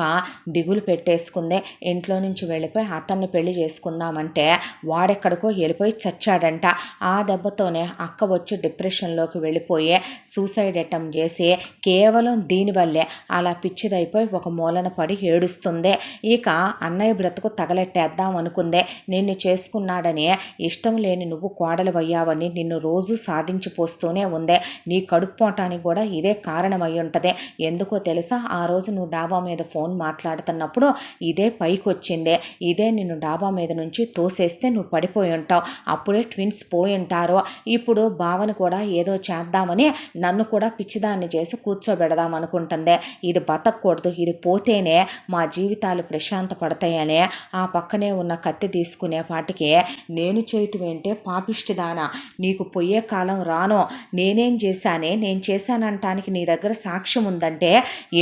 దిగులు పెట్టేసుకుంది. ఇంట్లో నుంచి వెళ్ళిపోయి అతన్ని పెళ్లి చేసుకుందామంటే వాడెక్కడికో వెళ్ళిపోయి చచ్చాడంట. ఆ దెబ్బతోనే అక్క వచ్చి డిప్రెషన్లోకి వెళ్ళిపోయి సూసైడ్ అటెంప్ట్ చేసి కేవలం దీనివల్లే అలా పిచ్చిదైపోయి ఒక మూలన పడి ఏడుస్తుంది. ఇక అన్నయ్య బ్రతుకు తగలెట్టేద్దాం అనుకుందే. నిన్ను చేసుకున్నాడని ఇష్టం లేని నువ్వు కోడలు అయ్యావని నిన్ను రోజు సాధించిపోస్తూనే ఉందే. నీ కడుపు పోవటానికి కూడా ఇదే కారణమై ఉంటుంది. ఎందుకో తెలుసా, ఆ రోజు నువ్వు డాబా మీద మీద ఫోన్ మాట్లాడుతున్నప్పుడు ఇదే పైకి వచ్చిందే, ఇదే నిన్ను డాబా మీద నుంచి తోసేస్తే నువ్వు పడిపోయి ఉంటావు, అప్పుడే ట్విన్స్ పోయి ఉంటారు. ఇప్పుడు బావని కూడా ఏదో చేద్దామని నన్ను కూడా పిచ్చిదాన్ని చేసి కూర్చోబెడదాం అనుకుంటుంది. ఇది బతకూడదు, ఇది పోతేనే మా జీవితాలు ప్రశాంత పడతాయని ఆ పక్కనే ఉన్న కత్తి తీసుకునే పాటికి నేను చేయటం ఏంటే పాపిష్టిదానా, నీకు పోయే కాలం రాను, నేనేం చేశానే, నేను చేశానంటానికి నీ దగ్గర సాక్ష్యం ఉందంటే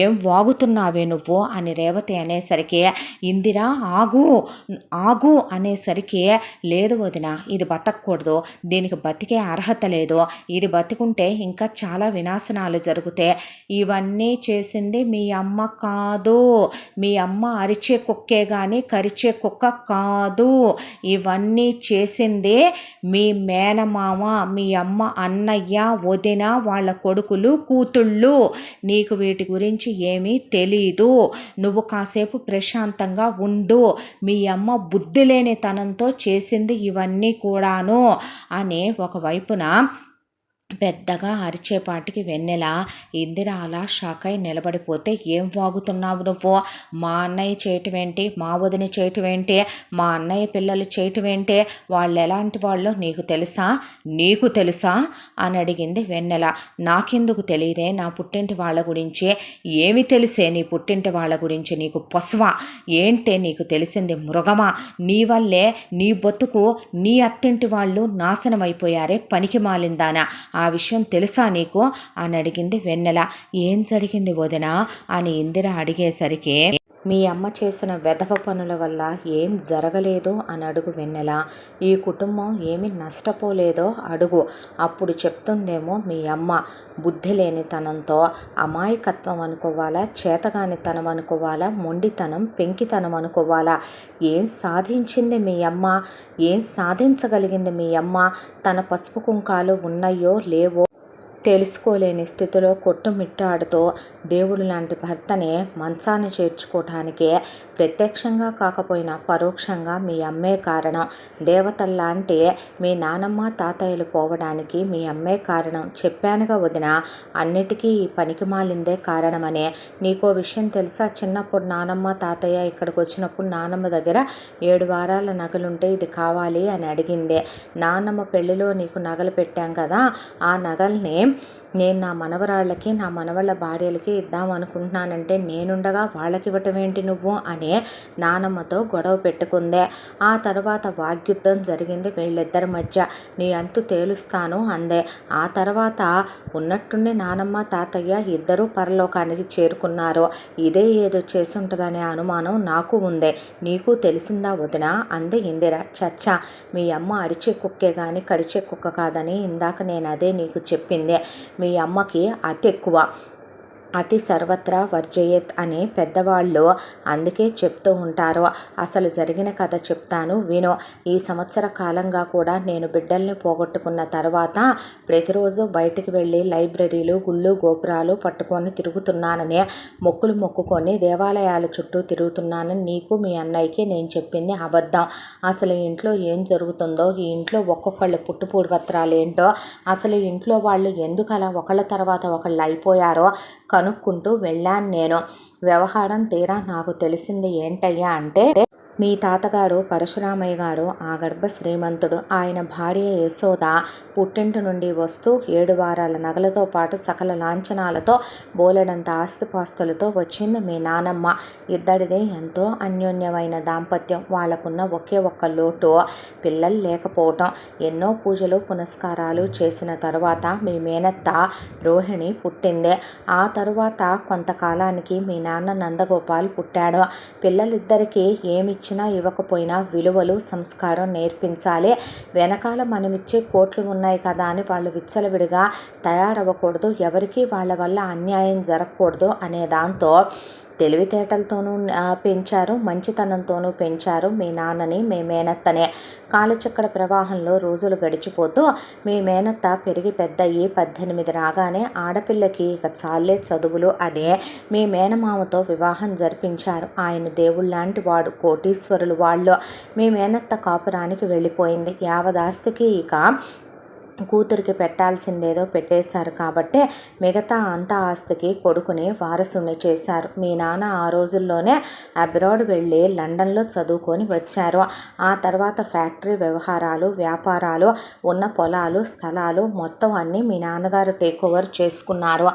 ఏం వాగుతున్నావే నువ్వు అని రేవతి అనేసరికి ఇందిరా ఆగు ఆగు అనేసరికి లేదు వదిన, ఇది బతకూడదు, దీనికి బతికే అర్హత లేదు, ఇది బతికుంటే ఇంకా చాలా వినాశనాలు జరుగుతాయి. ఇవన్నీ చేసింది మీ అమ్మ కాదు, మీ అమ్మ అరిచే కుక్కే కానీ కరిచే కుక్క కాదు, ఇవన్నీ చేసింది మీ మేనమామ, మీ అమ్మ అన్నయ్య, వదిన, వాళ్ళ కొడుకులు, కూతుళ్ళు. నీకు వీటి గురించి ఏమీ తెలీదు, నువ్వు కాసేపు ప్రశాంతంగా ఉండు, మీ అమ్మ బుద్ధి లేని తనంతో చేసింది ఇవన్నీ కూడాను అని ఒకవైపున పెద్దగా అరిచేపాటికి వెన్నెల ఇందిర అలా షాక్ అయి నిలబడిపోతే ఏం వాగుతున్నావు నువ్వు, మా అన్నయ్య చేయటం ఏంటి, మా వదిన చేయటం ఏంటి, మా అన్నయ్య పిల్లలు చేయటం ఏంటి, వాళ్ళు ఎలాంటి వాళ్ళు నీకు తెలుసా, నీకు తెలుసా అని అడిగింది వెన్నెల. నాకెందుకు తెలియదే నా పుట్టింటి వాళ్ళ గురించి, ఏమి తెలిసే నీ పుట్టింటి వాళ్ళ గురించి, నీకు పొసవా ఏంటే నీకు తెలిసింది, మృగమా, నీ వల్లే నీ బతుకు నీ అత్తింటి వాళ్ళు నాశనం అయిపోయారే పనికి మాలిందానా, ఆ విషయం తెలుసా నీకు అని అడిగింది వెన్నెల. ఏం జరిగింది వదిన అని ఇందిర అడిగేసరికి మీ అమ్మ చేసిన వెధవ పనుల వల్ల ఏం జరగలేదు అని అడుగు వెన్నెల. ఈ కుటుంబం ఏమి నష్టపోలేదో అడుగు, అప్పుడు చెప్తుందేమో మీ అమ్మ. బుద్ధి లేనితనంతో అమాయకత్వం అనుకోవాలా, చేతగానితనం అనుకోవాలా, మొండితనం పెంకితనం అనుకోవాలా, ఏం సాధించింది మీ అమ్మ, ఏం సాధించగలిగింది మీ అమ్మ, తన పసుపు కుంకాలు ఉన్నాయో లేవో తెలుసుకోలేని స్థితిలో కొట్టుమిట్టాడుతూ దేవుడు లాంటి భర్తని మంచాన్ని చేర్చుకోవటానికి ప్రత్యక్షంగా కాకపోయినా పరోక్షంగా మీ అమ్మే కారణం. దేవతల్లాంటి మీ నానమ్మ తాతయ్యలు పోవడానికి మీ అమ్మే కారణం. చెప్పానుగా వదిన, అన్నిటికీ ఈ పనికి మాలిందే కారణమని. నీకో విషయం తెలుసా, చిన్నప్పుడు నానమ్మ తాతయ్య ఇక్కడికి వచ్చినప్పుడు నానమ్మ దగ్గర 7 వారాల నగలుంటే ఇది కావాలి అని అడిగింది. నానమ్మ పెళ్లిలో నీకు నగలు పెట్టాం కదా, ఆ నగల్ని నేను నా మనవరాళ్ళకి నా మనవళ్ళ భార్యలకి ఇద్దాం అనుకుంటున్నానంటే నేనుండగా వాళ్ళకి ఇవ్వటం ఏంటి నువ్వు అని నానమ్మతో గొడవ పెట్టుకుందే. ఆ తర్వాత వాగ్యుద్ధం జరిగింది వీళ్ళిద్దరి మధ్య. నీ అంతు తేలుస్తాను అందే. ఆ తర్వాత ఉన్నట్టుండి నానమ్మ తాతయ్య ఇద్దరూ పరలోకానికి చేరుకున్నారు. ఇదే ఏదో చేసి ఉంటుందనే అనుమానం నాకు ఉంది. నీకు తెలిసిందా వదిన అంది ఇందిర. చచ్చా, మీ అమ్మ అరిచే కుక్కే కానీ కరిచే కుక్క కాదని ఇందాక నేను అదే నీకు చెప్పింది. మీ అమ్మకి అతి ఎక్కువ, అతి సర్వత్రా వర్జయేత్ అని పెద్దవాళ్ళు అందుకే చెప్తూ ఉంటారు. అసలు జరిగిన కథ చెప్తాను విను. ఈ సంవత్సర కాలంగా కూడా నేను బిడ్డల్ని పోగొట్టుకున్న తర్వాత ప్రతిరోజు బయటికి వెళ్ళి లైబ్రరీలు, గుళ్ళు, గోపురాలు పట్టుకొని తిరుగుతున్నానని, మొక్కులు మొక్కుకొని దేవాలయాల చుట్టూ తిరుగుతున్నానని నీకు మీ అన్నయ్యకి నేను చెప్పింది అబద్ధం. అసలు ఇంట్లో ఏం జరుగుతుందో, ఈ ఇంట్లో ఒక్కొక్కళ్ళు పుట్టుపూర్వత్రాలు ఏంటో, అసలు ఇంట్లో వాళ్ళు ఎందుకు అలా ఒకళ్ళ తర్వాత ఒకళ్ళు అయిపోయారో కనుక్కుంటూ వెళ్ళాను నేను. వ్యవహారం తీరా నాకు తెలిసింది ఏంటయ్యా అంటే, మీ తాతగారు పరశురామయ్య గారు ఆగర్భ శ్రీమంతుడు. ఆయన భార్య యశోద పుట్టింటి నుండి వస్తూ 7 వారాల నగలతో పాటు సకల లాంఛనాలతో బోలెడంత ఆస్తిపాస్తులతో వచ్చింది మీ నానమ్మ. ఇద్దరిదే ఎంతో అన్యోన్యమైన దాంపత్యం. వాళ్ళకున్న ఒకే ఒక్క లోటు పిల్లలు లేకపోవటం. ఎన్నో పూజలు పునస్కారాలు చేసిన తరువాత మీ మేనత్త రోహిణి పుట్టింది. ఆ తరువాత కొంతకాలానికి మీ నాన్న నందగోపాల్ పుట్టాడు. పిల్లలిద్దరికీ ఏమిచ్చినా ఇవ్వకపోయినా విలువలు, సంస్కారం నేర్పించాలి. వెనకాల మనమిచ్చే కోట్లు ఉన్నాయి కదా అని వాళ్ళు విచ్చలవిడిగా తయారవ్వకూడదు. ఎవరికి వాళ్ళ వల్ల అన్యాయం జరగకూడదు అనే దాంతో తెలివితేటలతోనూ పెంచారు, మంచితనంతోనూ పెంచారు మీ నాన్నని, మీ మేనత్తనే. కాలచక్ర ప్రవాహంలో రోజులు గడిచిపోతూ మీ మేనత్త పెరిగి పెద్దయ్యి 18 రాగానే ఆడపిల్లకి ఇక చాలే చదువులు అనే మీ మేనమామతో వివాహం జరిపించారు. ఆయన దేవుళ్ళలాంటి వాడు, కోటీశ్వరులు వాళ్ళు. మీ మేనత్త కాపురానికి వెళ్ళిపోయింది. యావదాస్తికి ఇక కూతురికి పెట్టాల్సిందేదో పెట్టేశారు కాబట్టి మిగతా అంత ఆస్తికి కొడుకుని వారసుని చేశారు. మీ నాన్న ఆ రోజుల్లోనే అబ్రాడ్ వెళ్ళి లండన్లో చదువుకొని వచ్చారు. ఆ తర్వాత ఫ్యాక్టరీ వ్యవహారాలు, వ్యాపారాలు, ఉన్న పొలాలు, స్థలాలు మొత్తం అన్నీ మీ నాన్నగారు టేక్ ఓవర్ చేసుకున్నారు.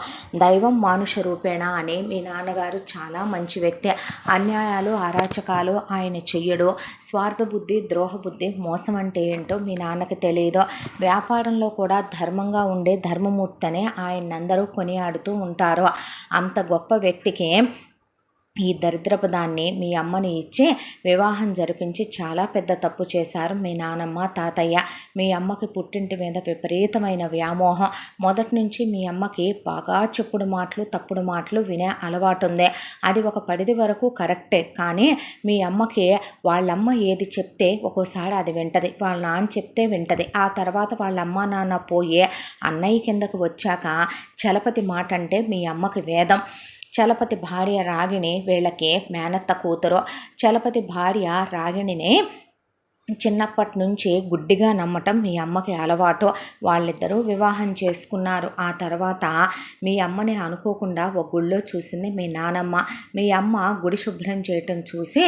దైవం మానుష రూపేణ అని మీ నాన్నగారు చాలా మంచి వ్యక్తి. అన్యాయాలు, అరాచకాలు ఆయన చెయ్యడు. స్వార్థబుద్ధి, ద్రోహబుద్ధి, మోసం అంటే ఏంటో మీ నాన్నకి తెలియదు. వ్యాపారంలో కూడా ధర్మంగా ఉండే ధర్మమూర్తనే ఆయనందరూ కొనియాడుతూ ఉంటారు. అంత గొప్ప వ్యక్తికి ఈ దరిద్రపు దాన్ని మీ అమ్మని ఇచ్చి వివాహం జరిపించి చాలా పెద్ద తప్పు చేశారు మీ నానమ్మ, తాతయ్య. మీ అమ్మకి పుట్టింటి మీద విపరీతమైన వ్యామోహం. మొదటి నుంచి మీ అమ్మకి బాగా చెప్పుడు మాటలు, తప్పుడు మాటలు వినే అలవాటు ఉంది. అది ఒక పరిధి వరకు కరెక్టే. కానీ మీ అమ్మకి వాళ్ళమ్మ ఏది చెప్తే ఒక్కోసారి అది వింటది, వాళ్ళ నాన్న చెప్తే వింటది. ఆ తర్వాత వాళ్ళ అమ్మ నాన్న పోయి అన్నయ్య కిందకు వచ్చాక చలపతి మాట అంటే మీ అమ్మకి వేదం. చలపతి భార్య రాగిణి వీళ్ళకి మేనత్త కూతురు. చలపతి భార్య రాగిణిని చిన్నప్పటి నుంచి గుడ్డిగా నమ్మటం మీ అమ్మకి అలవాటు. వాళ్ళిద్దరూ వివాహం చేసుకున్నారు. ఆ తర్వాత మీ అమ్మని అనుకోకుండా ఒక గుళ్ళో చూసింది మీ నానమ్మ. మీ అమ్మ గుడి శుభ్రం చేయటం చూసి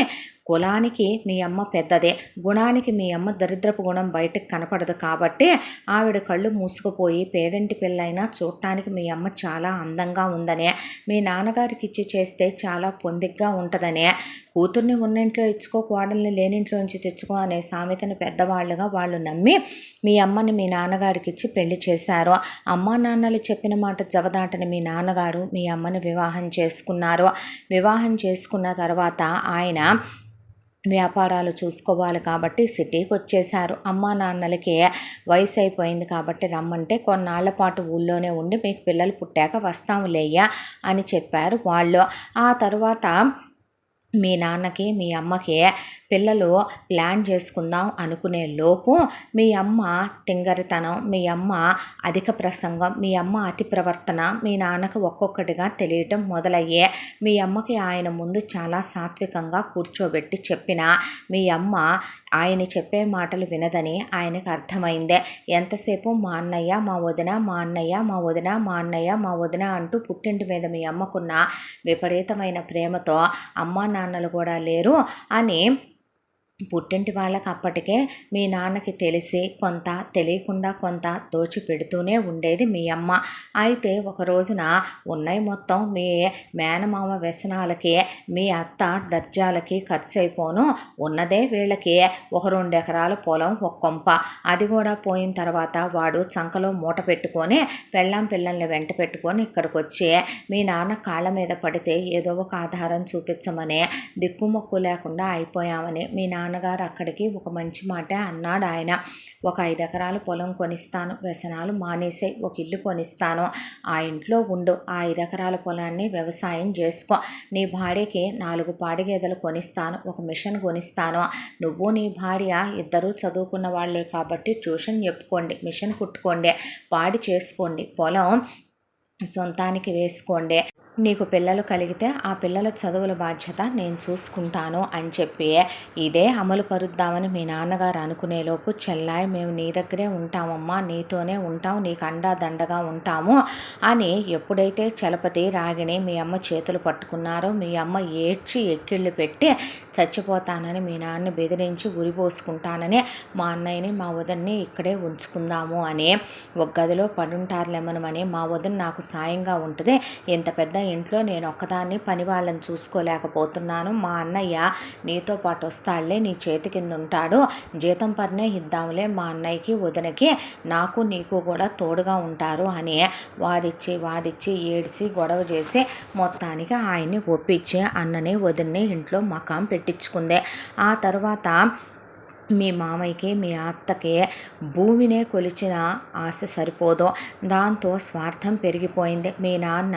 కులానికి మీ అమ్మ పెద్దదే, గుణానికి మీ అమ్మ దరిద్రపు గుణం బయటకు కనపడదు కాబట్టి ఆవిడ కళ్ళు మూసుకుపోయి పేదింటి పిల్లైనా చూడటానికి మీ అమ్మ చాలా అందంగా ఉందనే, మీ నాన్నగారికి ఇచ్చి చేస్తే చాలా పొందిగ్గా ఉంటుందనే, కూతుర్ని ఉన్నింట్లో ఇచ్చుకో, కోడల్ని లేనింట్లోంచి తెచ్చుకో అనే సామెతని పెద్దవాళ్ళుగా వాళ్ళు నమ్మి మీ అమ్మని మీ నాన్నగారికి ఇచ్చి పెళ్లి చేశారు. అమ్మా నాన్నలు చెప్పిన మాట జవదాటని మీ నాన్నగారు మీ అమ్మని వివాహం చేసుకున్నారు. వివాహం చేసుకున్న తర్వాత ఆయన వ్యాపారాలు చూసుకోవాలి కాబట్టి సిటీకి వచ్చేశారు. అమ్మా నాన్నలకి వయసు అయిపోయింది కాబట్టి రమ్మంటే కొన్నాళ్ల పాటు ఊళ్ళోనే ఉండి మీకు పిల్లలు పుట్టాక వస్తాములేయ్యా అని చెప్పారు వాళ్ళు. ఆ తర్వాత మీ నాన్నకి మీ అమ్మకి పిల్లలు ప్లాన్ చేసుకుందాం అనుకునే లోపు మీ అమ్మ తింగరితనం, మీ అమ్మ అధిక ప్రసంగం, మీ అమ్మ అతి ప్రవర్తన మీ నాన్నకు ఒక్కొక్కటిగా తెలియటం మొదలయ్యే. మీ అమ్మకి ఆయన ముందు చాలా సాత్వికంగా కూర్చోబెట్టి చెప్పిన మీ అమ్మ ఆయన చెప్పే మాటలు వినదని ఆయనకు అర్థమైందే. ఎంతసేపు మా అన్నయ్య, మా వదిన, మా అన్నయ్య, మా వదిన, మా అన్నయ్య, మా వదిన అంటూ పుట్టింటి మీద మీ అమ్మకున్న విపరీతమైన ప్రేమతో అమ్మా నాన్నలు కూడా లేరు అని పుట్టింటి వాళ్ళకి అప్పటికే మీ నాన్నకి తెలిసి కొంత, తెలియకుండా కొంత దోచి పెడుతూనే ఉండేది మీ అమ్మ. అయితే ఒక రోజున ఉన్నాయి మొత్తం మీ మేనమామ వ్యసనాలకి, మీ అత్త దర్జాలకి ఖర్చు అయిపోను, ఉన్నదే వీళ్ళకి ఒక 2 ఎకరాల పొలం, ఒక కొంప. అది కూడా పోయిన తర్వాత వాడు చంకలో మూట పెట్టుకొని పెళ్ళాం పిల్లల్ని వెంట పెట్టుకొని ఇక్కడికి వచ్చి మీ నాన్న కాళ్ళ మీద పడితే ఏదో ఒక ఆధారం చూపించమని దిక్కుమొక్కు లేకుండా అయిపోయామని మీ నాన్నగారు అక్కడికి ఒక మంచి మాట అన్నాడు ఆయన. ఒక 5 ఎకరాల పొలం కొనిస్తాను, వ్యసనాలు మానేసే, ఒక ఇల్లు కొనిస్తాను, ఆ ఇంట్లో ఉండు, ఆ 5 ఎకరాల పొలాన్ని వ్యవసాయం చేసుకో, నీ భార్యకి 4 పాడి గేదెలు కొనిస్తాను, ఒక మిషన్ కొనిస్తాను, నువ్వు నీ భార్య ఇద్దరూ చదువుకున్న వాళ్ళే కాబట్టి ట్యూషన్ చెప్పుకోండి, మిషన్ కుట్టుకోండి, పాడి చేసుకోండి, పొలం సొంతానికి వేసుకోండి, నీకు పిల్లలు కలిగితే ఆ పిల్లల చదువుల బాధ్యత నేను చూసుకుంటాను అని చెప్పి ఇదే అమలు పరుద్దామని మీ నాన్నగారు అనుకునేలోపు చెల్లాయి మేము నీ దగ్గరే ఉంటామమ్మా, నీతోనే ఉంటాం, నీకు అండా దండగా ఉంటాము అని ఎప్పుడైతే చలపతి రాగిణి మీ అమ్మ చేతులు పట్టుకున్నారో మీ అమ్మ ఏడ్చి ఎక్కిళ్ళు పెట్టి చచ్చిపోతానని మీ నాన్నని బెదిరించి ఉరిపోసుకుంటానని మా అన్నయ్యని మా వదిన్ని ఇక్కడే ఉంచుకుందాము అని ఒక గదిలో పడుంటారులేమనమని మా వదిన నాకు సాయంగా ఉంటుంది, ఇంత పెద్ద ఇంట్లో నేను ఒక్కదాన్ని పని వాళ్ళని చూసుకోలేకపోతున్నాను, మా అన్నయ్య నీతో పాటు వస్తాడులే, నీ చేతి కింద ఉంటాడు, జీతం పర్నే ఇద్దాంలే మా అన్నయ్యకి వదినకి, నాకు నీకు కూడా తోడుగా ఉంటారు అని వాదిచ్చి ఏడిసి గొడవ చేసి మొత్తానికి ఆయన్ని ఒప్పించి అన్నని వదిన్ని ఇంట్లో మకాం పెట్టించుకుంది. ఆ తర్వాత మీ మామయ్యకి మీ అత్తకి భూమినే కొలిచిన ఆశ సరిపోదు, దాంతో స్వార్థం పెరిగిపోయింది. మీ నాన్న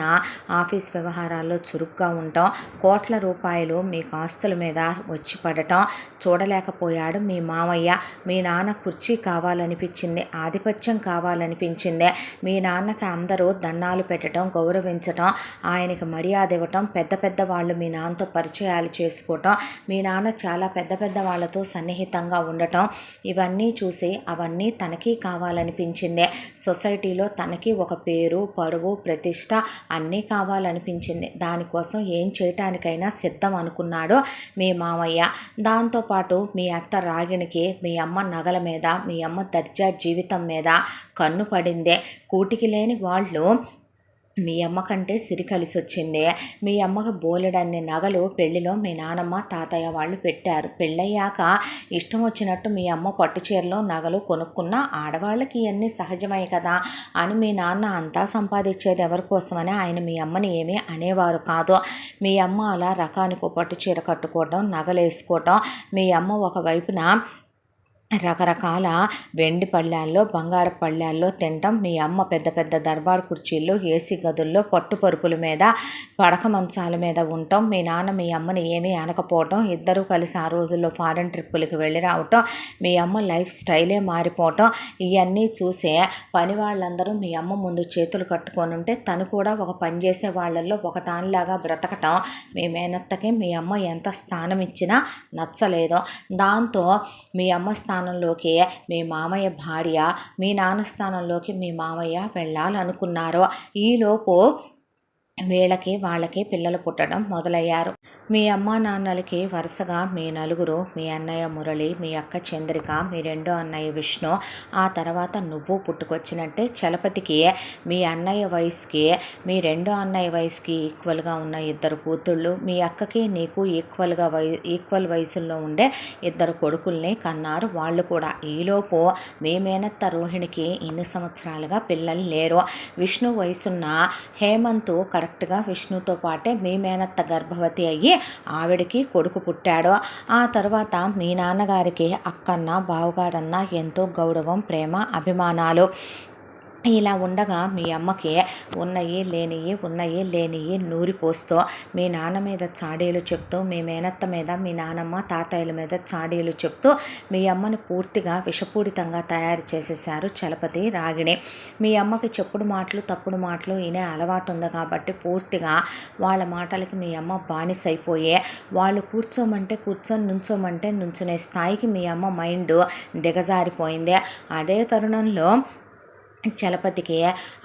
ఆఫీస్ వ్యవహారాల్లో చురుగ్గా ఉండటం, కోట్ల రూపాయలు మీకు ఆస్తుల మీద వచ్చి పడటం చూడలేకపోయాడు మీ మామయ్య. మీ నాన్న కుర్చీ కావాలనిపించింది, ఆధిపత్యం కావాలనిపించింది. మీ నాన్నకి అందరూ దండాలు పెట్టడం, గౌరవించటం, ఆయనకి మర్యాద ఇవ్వటం, పెద్ద పెద్ద వాళ్ళు మీ నాన్నతో పరిచయాలు చేసుకోవటం, మీ నాన్న చాలా పెద్ద పెద్ద వాళ్ళతో సన్నిహితంగా దూరంగా ఉండటం ఇవన్నీ చూసి అవన్నీ తనకి కావాలనిపించింది. సొసైటీలో తనకి ఒక పేరు, పరువు, ప్రతిష్ట అన్నీ కావాలనిపించింది. దానికోసం ఏం చేయటానికైనా సిద్ధం అనుకున్నాడు మీ మామయ్య. దాంతోపాటు మీ అత్త రాగిణికి మీ అమ్మ నగల మీద, మీ అమ్మ దర్జా జీవితం మీద కన్ను పడిందే. కూటికి లేని వాళ్ళు మీ అమ్మ కంటే సిరి కలిసి వచ్చింది. మీ అమ్మకు బోలెడన్ని నగలు పెళ్లిలో మీ నానమ్మ తాతయ్య వాళ్ళు పెట్టారు. పెళ్ళయ్యాక ఇష్టం వచ్చినట్టు మీ అమ్మ పట్టు చీరలో నగలు కొనుక్కున్న ఆడవాళ్ళకి ఇవన్నీ సహజమే కదా అని మీ నాన్న అంతా సంపాదించేది ఎవరి కోసమని ఆయన మీ అమ్మని ఏమీ అనేవారు కాదు. మీ అమ్మ అలా రకానికి పట్టు చీర కట్టుకోవడం, నగలు వేసుకోవటం, మీ అమ్మ ఒకవైపున రకరకాల వెండి పళ్ళాల్లో, బంగారు పళ్ళాల్లో తినటం, మీ అమ్మ పెద్ద పెద్ద దర్బార్ కుర్చీల్లో, ఏసీ గదుల్లో, పట్టు పరుపుల మీద, పడక మంచాల మీద ఉండటం, మీ నాన్న మీ అమ్మని ఏమీ అనకపోవటం, ఇద్దరూ కలిసి ఆ రోజుల్లో ఫారెన్ ట్రిప్పులకి వెళ్ళి రావటం, మీ అమ్మ లైఫ్ స్టైలే మారిపోవటం, ఇవన్నీ చూసే పని వాళ్ళందరూ మీ అమ్మ ముందు చేతులు కట్టుకొని ఉంటే తను కూడా ఒక పని చేసే వాళ్ళల్లో ఒక దానిలాగా బ్రతకటం మీ మేనత్తకి మీ అమ్మ ఎంత స్థానం ఇచ్చినా నచ్చలేదు. దాంతో మీ అమ్మ స్థానంలోకి మీ మామయ్య భార్య, మీ నాన్న స్థానంలోకి మీ మామయ్య వెళ్ళాలనుకున్నారు. ఈలోపు వీళ్ళకి వాళ్ళకి పిల్లలు పుట్టడం మొదలయ్యారు. మీ అమ్మా నాన్నలకి వరుసగా మీ నలుగురు, మీ అన్నయ్య మురళి, మీ అక్క చంద్రిక, మీ రెండో అన్నయ్య విష్ణు, ఆ తర్వాత నువ్వు పుట్టుకొచ్చినట్టే చలపతికి మీ అన్నయ్య వయసుకి, మీ రెండో అన్నయ్య వయసుకి ఈక్వల్గా ఉన్న ఇద్దరు కూతుళ్ళు, మీ అక్కకి నీకు ఈక్వల్ వయసుల్లో ఉండే ఇద్దరు కొడుకుల్ని కన్నారు వాళ్ళు కూడా. ఈలోపు మీ మేనత్త రోహిణికి ఇన్ని సంవత్సరాలుగా పిల్లలు లేరు. విష్ణు వయసున్న హేమంత్ కరెక్ట్గా విష్ణుతో పాటే మీ మేనత్త గర్భవతి అయ్యి ఆవిడకి కొడుకు పుట్టాడు. ఆ తర్వాత మీ నాన్నగారికి అక్కన్న, బావగారన్న ఎంతో గౌరవం, ప్రేమ, అభిమానాలు. ఇలా ఉండగా మీ అమ్మకి ఉన్నయి లేనియి నూరిపోస్తూ మీ నాన్న మీద చాడీలు చెప్తూ, మీ మేనత్త మీద, మీ నానమ్మ తాతయ్యల మీద చాడీలు చెప్తూ మీ అమ్మని పూర్తిగా విషపూరితంగా తయారు చేసేశారు చలపతి, రాగిణి. మీ అమ్మకి చెప్పుడు మాటలు, తప్పుడు మాటలు వినే అలవాటు ఉంది కాబట్టి పూర్తిగా వాళ్ళ మాటలకి మీ అమ్మ బానిసైపోయే, వాళ్ళు కూర్చోమంటే కూర్చొని, నుంచోమంటే నుంచునే స్థాయికి మీ అమ్మ మైండ్ దిగజారిపోయింది. అదే తరుణంలో చలపతికి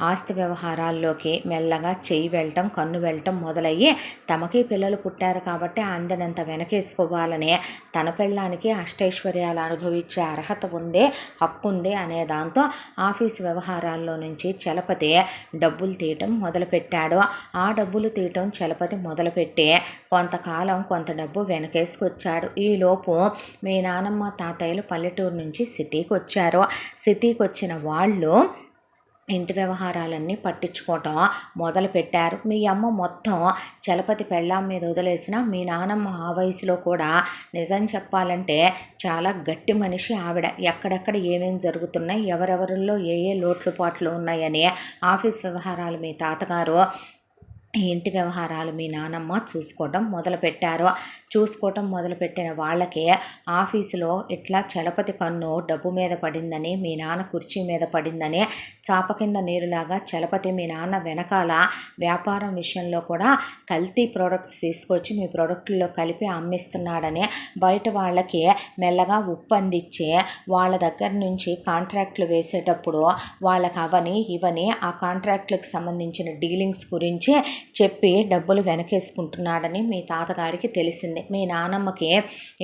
ఆస్తి వ్యవహారాల్లోకి మెల్లగా చెయ్యి వెళ్ళటం, కన్ను వెళ్ళటం మొదలయ్యి తమకి పిల్లలు పుట్టారు కాబట్టి అందనంత వెనకేసుకోవాలని, తన పెళ్ళానికి అష్టైశ్వర్యాలు అనుభవించే అర్హత ఉంది, హక్కు ఉంది అనే దాంతో ఆఫీసు వ్యవహారాల్లో నుంచి చలపతి డబ్బులు తీయటం మొదలుపెట్టాడు. ఆ డబ్బులు తీయటం చలపతి మొదలుపెట్టి కొంతకాలం కొంత డబ్బు వెనకేసుకొచ్చాడు. ఈలోపు మీ నానమ్మ తాతయ్యలు పల్లెటూరు నుంచి సిటీకి వచ్చారు. సిటీకి వచ్చిన వాళ్ళు ఇంటి వ్యవహారాలన్నీ పట్టించుకోవటం మొదలుపెట్టారు. మీ అమ్మ మొత్తం చలపతి పెళ్ళాం మీద వదిలేసిన మీ నానమ్మ ఆ వయసులో కూడా నిజం చెప్పాలంటే చాలా గట్టి మనిషి ఆవిడ. ఎక్కడెక్కడ ఏమేమి జరుగుతున్నాయి, ఎవరెవరిలో ఏ లోట్లు పాట్లు ఉన్నాయని ఆఫీస్ వ్యవహారాలు మీ తాతగారు, ఇంటి వ్యవహారాలు మీ నానమ్మ చూసుకోవటం మొదలుపెట్టిన వాళ్ళకి ఆఫీసులో ఇట్లా చలపతి కన్ను డబ్బు మీద పడిందని, మీ నాన్న కుర్చీ మీద పడిందని, చాప కింద నీరులాగా చలపతి మీ నాన్న వెనకాల వ్యాపారం విషయంలో కూడా కల్తీ ప్రోడక్ట్స్ తీసుకొచ్చి మీ ప్రోడక్ట్లో కలిపి అమ్మిస్తున్నాడని బయట వాళ్ళకి మెల్లగా ఉప్పు అందించి వాళ్ళ దగ్గర నుంచి కాంట్రాక్ట్లు వేసేటప్పుడు వాళ్ళకి అవని ఇవని ఆ కాంట్రాక్ట్లకు సంబంధించిన డీలింగ్స్ గురించి చెప్పి డబ్బులు వెనకేసుకుంటున్నాడని మీ తాతగారికి తెలిసింది. మీ నానమ్మకి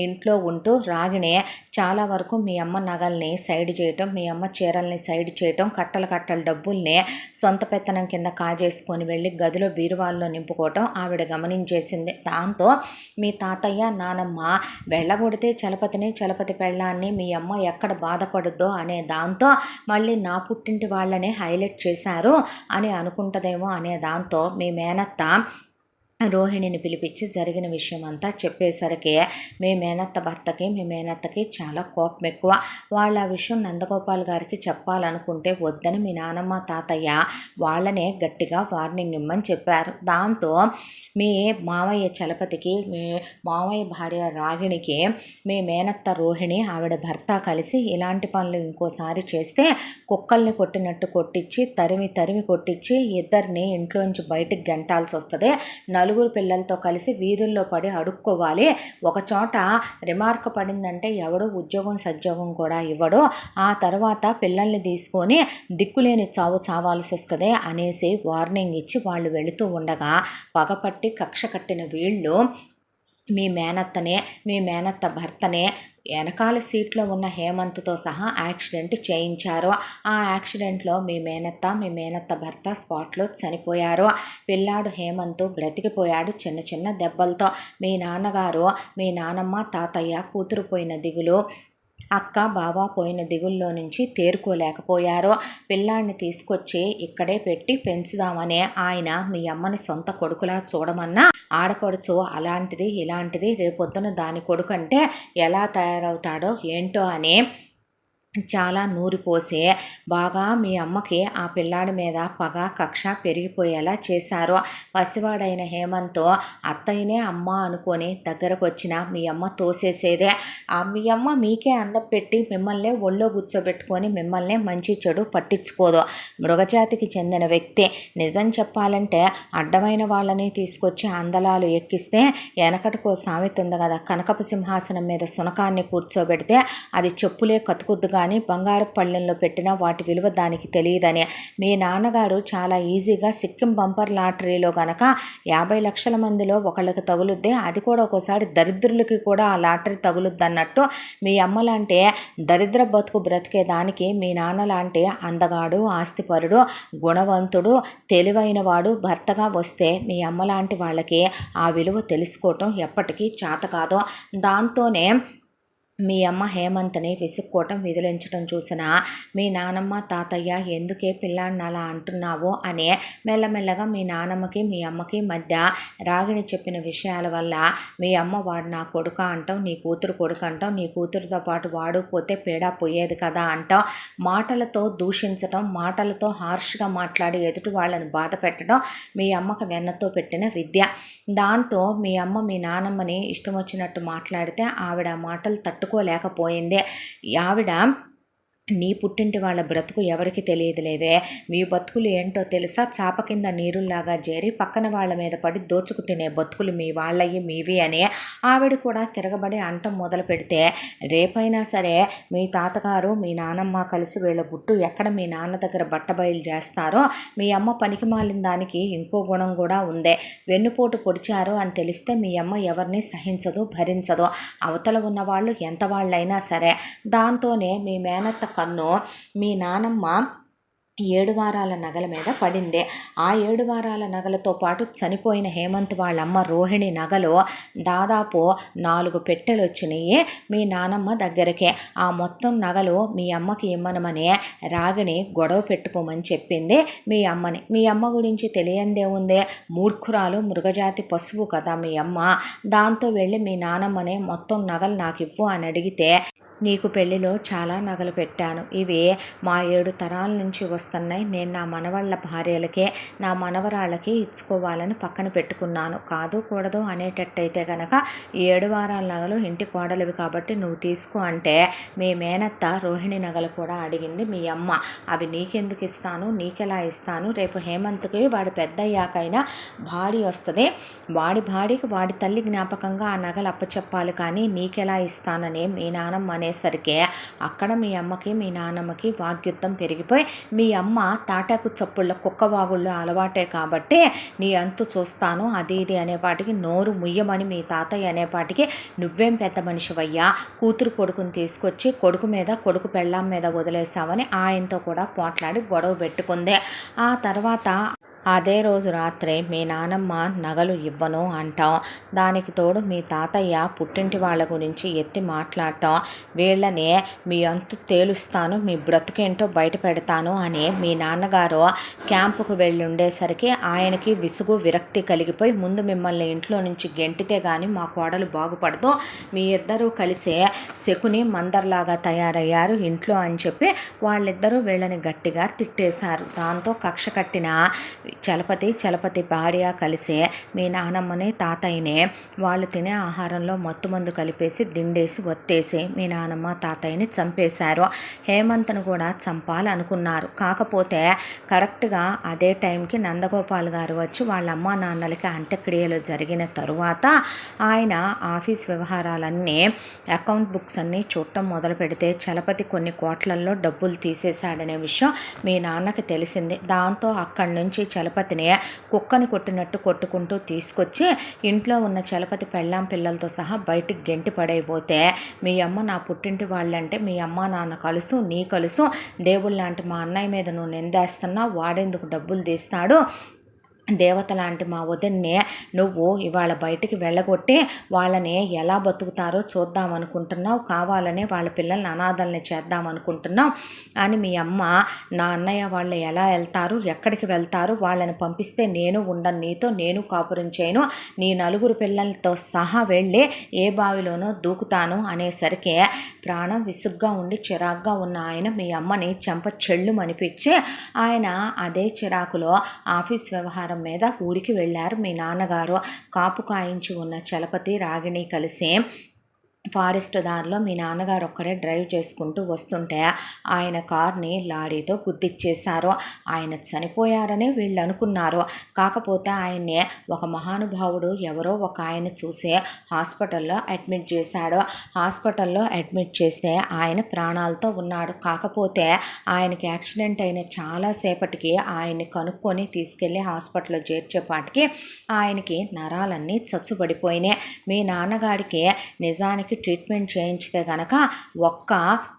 ఇంట్లో ఉంటూ రాగిణి చాలా వరకు మీ అమ్మ నగల్ని సైడ్ చేయటం, మీ అమ్మ చీరల్ని సైడ్ చేయటం, కట్టల డబ్బుల్ని సొంత పెత్తనం కింద కాజేసుకొని వెళ్ళి గదిలో బీరువాల్లో నింపుకోవటం ఆవిడ గమనించేసింది. దాంతో మీ తాతయ్య, నానమ్మ వెళ్ళగొడితే చలపతి పెళ్ళాన్ని మీ అమ్మ ఎక్కడ బాధపడుద్దో అనే దాంతో మళ్ళీ నా పుట్టింటి వాళ్ళనే హైలైట్ చేశారు అని అనుకుంటుందేమో అనే దాంతో మీ మేనత్త రోహిణిని పిలిపించి జరిగిన విషయం అంతా చెప్పేసరికి మీ మేనత్తకి చాలా కోపం ఎక్కువ. వాళ్ళు ఆ విషయం నందగోపాల్ గారికి చెప్పాలనుకుంటే వద్దని మీ నానమ్మ తాతయ్య వాళ్ళనే గట్టిగా వార్నింగ్ ఇమ్మని చెప్పారు. దాంతో మీ మామయ్య చలపతికి, మీ మామయ్య భార్య రాగిణికి మీ మేనత్త రోహిణి ఆవిడ భర్త కలిసి ఇలాంటి పనులు ఇంకోసారి చేస్తే కుక్కల్ని కొట్టినట్టు కొట్టించి, తరిమి కొట్టించి ఇద్దరిని ఇంట్లోంచి బయటికి గెంటాల్సి వస్తుంది, నలుగురు పిల్లలతో కలిసి వీధుల్లో పడి అడుక్కోవాలి. ఒకచోట రిమార్క్ పడిందంటే ఎవడు ఉద్యోగం సద్యోగం కూడా ఇవ్వడు. ఆ తర్వాత పిల్లల్ని తీసుకొని దిక్కులేని చావు చావాల్సి వస్తుంది అనేసి వార్నింగ్ ఇచ్చి వాళ్ళు వెళుతూ ఉండగా పగపట్టి కక్ష కట్టిన వీళ్ళు మీ మేనత్త భర్తనే వెనకాల సీట్లో ఉన్న హేమంత్తో సహా యాక్సిడెంట్ చేయించారు. ఆ యాక్సిడెంట్లో మీ మేనత్త భర్త స్పాట్లో చనిపోయారు. పిల్లాడు హేమంత్ బ్రతికిపోయాడు చిన్న చిన్న దెబ్బలతో. మీ నాన్నగారు, మీ నానమ్మ, తాతయ్య కూతురు పోయిన దిగులు, అక్క బావ పోయిన దిగుల్లో నుంచి తేరుకోలేకపోయారు. పిల్లాడిని తీసుకొచ్చి ఇక్కడే పెట్టి పెంచుదామనే ఆయన మీ అమ్మని సొంత కొడుకులా చూడమన్నా ఆడపడుచు అలాంటిది ఇలాంటిది, రేపొద్దున దాని కొడుకంటే ఎలా తయారవుతాడో ఏంటో అని చాలా నూరిపోసి బాగా మీ అమ్మకి ఆ పిల్లాడి మీద పగ కక్ష పెరిగిపోయేలా చేశారు. పసివాడైన హేమంత్ అత్తయ్యనే అమ్మ అనుకొని దగ్గరకు వచ్చిన మీ అమ్మ తోసేసేదే. మీ అమ్మ మీకే అండపెట్టి మిమ్మల్ని ఒళ్ళో కూర్చోబెట్టుకొని మిమ్మల్ని మంచి చెడు పట్టించుకోదు. మృగజాతికి చెందిన వ్యక్తి. నిజం చెప్పాలంటే అడ్డమైన వాళ్ళని తీసుకొచ్చి అందలాలు ఎక్కిస్తే వెనకటికో సామెత ఉంది కదా, కనకపు సింహాసనం మీద సునకాన్ని కూర్చోబెడితే అది చెప్పులే కతుకుద్దు కానీ బంగారు పళ్ళెంలో పెట్టిన వాటి విలువ దానికి తెలియదని. మీ నాన్నగారు చాలా ఈజీగా సిక్కిం బంపర్ లాటరీలో గనక 50 లక్షల మందిలో ఒకళ్ళకి తగులుద్ది, అది కూడా ఒక్కోసారి దరిద్రులకి కూడా ఆ లాటరీ తగులుద్ది అన్నట్టు మీ అమ్మ లాంటి దరిద్ర బతుకు బ్రతికే దానికి మీ నాన్న లాంటి అందగాడు, ఆస్తిపరుడు, గుణవంతుడు, తెలివైన వాడు భర్తగా వస్తే మీ అమ్మ లాంటి వాళ్ళకి ఆ విలువ తెలుసుకోవటం ఎప్పటికీ చేత కాదు. దాంతోనే మీ అమ్మ హేమంత్ని విసుక్కోవటం విదిలించడం చూసిన మీ నానమ్మ తాతయ్య ఎందుకే పిల్లాడిని అలా అంటున్నావో అని మెల్లమెల్లగా మీ నానమ్మకి మీ అమ్మకి మధ్య రాగిణి చెప్పిన విషయాల వల్ల మీ అమ్మ వాడు నా కొడుకు అంటాం, నీ కూతురు కొడుకు అంటాం, నీ కూతురుతో పాటు వాడు పోతే పేడా పోయేది కదా అంటాం, మాటలతో దూషించటం, మాటలతో హార్ష్గా మాట్లాడి ఎదుటి వాళ్ళని బాధ పెట్టడం మీ అమ్మకు వెన్నతో పెట్టిన విద్య. దాంతో మీ అమ్మ మీ నానమ్మని ఇష్టం వచ్చినట్టు మాట్లాడితే ఆవిడ మాటలు తట్టుకోలేకపోయింది. ఆవిడ నీ పుట్టింటి వాళ్ళ బ్రతుకు ఎవరికి తెలియదులేవే, మీ బతుకులు ఏంటో తెలుసా, చాప కింద నీరుల్లాగా చేరి పక్కన వాళ్ళ మీద పడి దోచుకు తినే బతుకులు మీ వాళ్ళయ్యి మీవి అని ఆవిడ కూడా తిరగబడి అంటం మొదలు పెడితే రేపైనా సరే మీ తాతగారు మీ నానమ్మ కలిసి వీళ్ళ గుట్టు ఎక్కడ మీ నాన్న దగ్గర బట్టబయలు చేస్తారో మీ అమ్మ పనికి మాలిన దానికి ఇంకో గుణం కూడా ఉందే. వెన్నుపోటు పొడిచారు అని తెలిస్తే మీ అమ్మ ఎవరిని సహించదు, భరించదు. అవతల ఉన్న వాళ్ళు ఎంత వాళ్ళైనా సరే. దాంతోనే మీ మేనత్త కన్ను మీ నానమ్మ 7 వారాల నగల మీద పడింది. ఆ 7 వారాల నగలతో పాటు చనిపోయిన హేమంత్ వాళ్ళమ్మ రోహిణి నగలు దాదాపు 4 పెట్టెలు వచ్చినాయి మీ నానమ్మ దగ్గరికి. ఆ మొత్తం నగలు మీ అమ్మకి ఇమ్మనమని రాగిణి గొడవ పెట్టుకోమని చెప్పింది మీ అమ్మని. మీ అమ్మ గురించి తెలియందే ఉంది, మూర్ఖురాలు, మృగజాతి పశువు కదా మీ అమ్మ. దాంతో వెళ్ళి మీ నానమ్మని మొత్తం నగలు నాకు ఇవ్వు అని అడిగితే నీకు పెళ్లిలో చాలా నగలు పెట్టాను, ఇవి మా 7 తరాల నుంచి వస్తున్నాయి, నేను నా మనవళ్ళ భార్యలకే నా మనవరాళ్ళకి ఇచ్చుకోవాలని పక్కన పెట్టుకున్నాను, కాదు కూడదు అనేటట్టయితే కనుక 7 వారాల నగలు ఇంటి కోడలివి కాబట్టి నువ్వు తీసుకో అంటే మీ మేనత్త రోహిణి నగలు కూడా అడిగింది మీ అమ్మ. అవి నీకెందుకు ఇస్తాను, నీకెలా ఇస్తాను, రేపు హేమంత్కి వాడు పెద్ద అయ్యాకైనా భార్య వస్తుంది, వాడి భార్యకి వాడి తల్లి జ్ఞాపకంగా ఆ నగలు అప్పచెప్పాలి కానీ నీకెలా ఇస్తానని మీ నానమ్మ అనేసరికి అక్కడ మీ అమ్మకి మీ నాన్నమ్మకి వాగ్యుద్ధం పెరిగిపోయి మీ అమ్మ తాటాకు చప్పుళ్ళ కుక్కవాగుళ్ళు అలవాటే కాబట్టి నీ అంతు చూస్తాను అది ఇది అనేపాటికి నోరు ముయ్యమని మీ తాతయ్య అనేపాటికి నువ్వేం పెద్ద మనిషివయ్యా, కూతురు కొడుకుని తీసుకొచ్చి కొడుకు మీద కొడుకు పెళ్ళాం మీద వదిలేసావని ఆయనతో కూడా పోట్లాడి గొడవ పెట్టుకుంది. ఆ తర్వాత అదే రోజు రాత్రి మీ నానమ్మ నగలు ఇవ్వను అంటాం, దానికి తోడు మీ తాతయ్య పుట్టింటి వాళ్ళ గురించి ఎత్తి మాట్లాడటం, వీళ్ళని మీ అంతు తేలుస్తాను, మీ బ్రతుకేంటో బయట పెడతాను అని మీ నాన్నగారు క్యాంపుకు వెళ్ళి ఉండేసరికి ఆయనకి విసుగు విరక్తి కలిగిపోయి ముందు మిమ్మల్ని ఇంట్లో నుంచి గెంటితే కానీ మా కోడలు బాగుపడదు, మీ ఇద్దరూ కలిసే శకుని మందర్లాగా తయారయ్యారు ఇంట్లో అని చెప్పి వాళ్ళిద్దరూ వీళ్ళని గట్టిగా తిట్టేశారు. దాంతో కక్ష కట్టిన చలపతి భార్య కలిసి మీ నానమ్మని తాతయ్యని వాళ్ళు తినే ఆహారంలో మత్తుమందు కలిపేసి దిండేసి ఒత్తేసి మీ నానమ్మ తాతయ్యని చంపేశారు. హేమంత్ను కూడా చంపాలనుకున్నారు. కాకపోతే కరెక్ట్గా అదే టైంకి నందగోపాల్ గారు వచ్చి వాళ్ళ అమ్మా నాన్నలకి అంత్యక్రియలు జరిగిన తరువాత ఆయన ఆఫీస్ వ్యవహారాలన్నీ అకౌంట్ బుక్స్ అన్నీ చూడటం మొదలు పెడితే చలపతి కొన్ని కోట్లల్లో డబ్బులు తీసేశాడనే విషయం మీ నాన్నకి తెలిసింది. దాంతో అక్కడి నుంచి చలపతిని కుక్కని కొట్టినట్టు కొట్టుకుంటూ తీసుకొచ్చి ఇంట్లో ఉన్న చలపతి పెళ్ళాం పిల్లలతో సహా బయటికి గెంటి పడైపోతే మీ అమ్మ నా పుట్టింటి వాళ్ళంటే మీ అమ్మ నాన్న కలుసు నీ కలుసు దేవుళ్ళలాంటి మా అన్నయ్య మీద నువ్వు నిందేస్తున్నావు, వాడేందుకు డబ్బులు తీస్తాడు, దేవత లాంటి మా వదిన్ని నువ్వు ఇవాళ బయటికి వెళ్ళగొట్టి వాళ్ళని ఎలా బతుకుతారో చూద్దామనుకుంటున్నావు, కావాలనే వాళ్ళ పిల్లల్ని అనాథల్ని చేద్దామనుకుంటున్నావు అని మీ అమ్మ నా అన్నయ్య వాళ్ళు ఎలా వెళ్తారు, ఎక్కడికి వెళ్తారు, వాళ్ళని పంపిస్తే నేను ఉండను, నీతో నేను కాపురం చేయను, నీ నలుగురు పిల్లలతో సహా వెళ్ళి ఏ బావిలోనో దూకుతాను అనేసరికి ప్రాణం విసుగ్గా ఉండి చిరాగ్గా ఉన్న ఆయన మీ అమ్మని చెంప చెళ్ళు అనిపించి ఆయన అదే చిరాకులో ఆఫీస్ వ్యవహారం మీద ఊరికి వెళ్ళారు. మీ నాన్నగారు కాపు కాయించి ఉన్న చలపతి రాగిణి కలిసి ఫారెస్ట్ దారిలో మీ నాన్నగారు ఒక్కడే డ్రైవ్ చేసుకుంటూ వస్తుంటే ఆయన కార్ని లారీతో గుద్దిచ్చేశారు. ఆయన చనిపోయారని వీళ్ళు అనుకున్నారు. కాకపోతే ఆయన్ని ఒక మహానుభావుడు ఎవరో ఒక ఆయన చూసి హాస్పిటల్లో అడ్మిట్ చేశాడు. హాస్పిటల్లో అడ్మిట్ చేస్తే ఆయన ప్రాణాలతో ఉన్నాడు. కాకపోతే ఆయనకి యాక్సిడెంట్ అయిన చాలాసేపటికి ఆయన్ని కనుక్కొని తీసుకెళ్ళి హాస్పిటల్లో చేర్చేపాటికి ఆయనకి నరాలన్నీ చచ్చుబడిపోయినాయి. మీ నాన్నగారికి నిజానికి ట్రీట్మెంట్ చేయించితే కనుక ఒక్క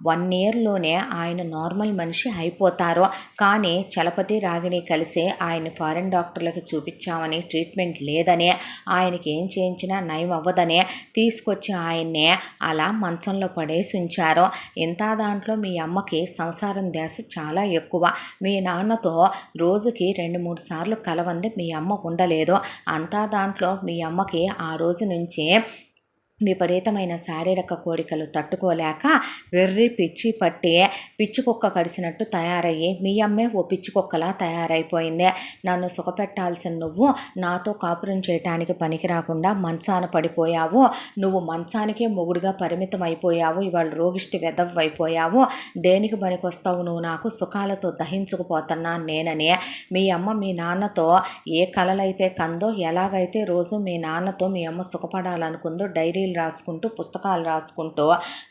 1 ఇయర్లోనే ఆయన నార్మల్ మనిషి అయిపోతారు. కానీ చలపతి రాగిణి కలిసి ఆయన ఫారెన్ డాక్టర్లకు చూపించామని ట్రీట్మెంట్ లేదని, ఆయనకి ఏం చేయించినా నయం అవ్వదని తీసుకొచ్చి ఆయన్నే అలా మంచంలో పడేసి ఉంచారు. ఇంత దాంట్లో మీ అమ్మకి సంసారం ధ్యాస చాలా ఎక్కువ. మీ నాన్నతో రోజుకి 2-3 సార్లు కలవంది మీ అమ్మ ఉండలేదు. అంతా దాంట్లో మీ అమ్మకి ఆ రోజు నుంచి విపరీతమైన శారీరక కోరికలు తట్టుకోలేక వెర్రి పిచ్చి పట్టి పిచ్చి కుక్క కడిసినట్టు తయారయ్యి మీ అమ్మే ఓ పిచ్చి కుక్కలా తయారైపోయింది. నన్ను సుఖపెట్టాల్సిన నువ్వు నాతో కాపురం చేయటానికి పనికి రాకుండా మంచాన పడిపోయావు. నువ్వు మంచానికే మొగుడుగా పరిమితం అయిపోయావు. ఇవాళ రోగిష్టి వెదవ్వైపోయావు. దేనికి పనికొస్తావు నువ్వు, నాకు సుఖాలతో దహించుకుపోతున్నాను నేనని మీ అమ్మ మీ నాన్నతో ఏ కలలైతే కందో, ఎలాగైతే రోజు మీ నాన్నతో మీ అమ్మ సుఖపడాలనుకుందో డైరీ రాసుకుంటూ పుస్తకాలు రాసుకుంటూ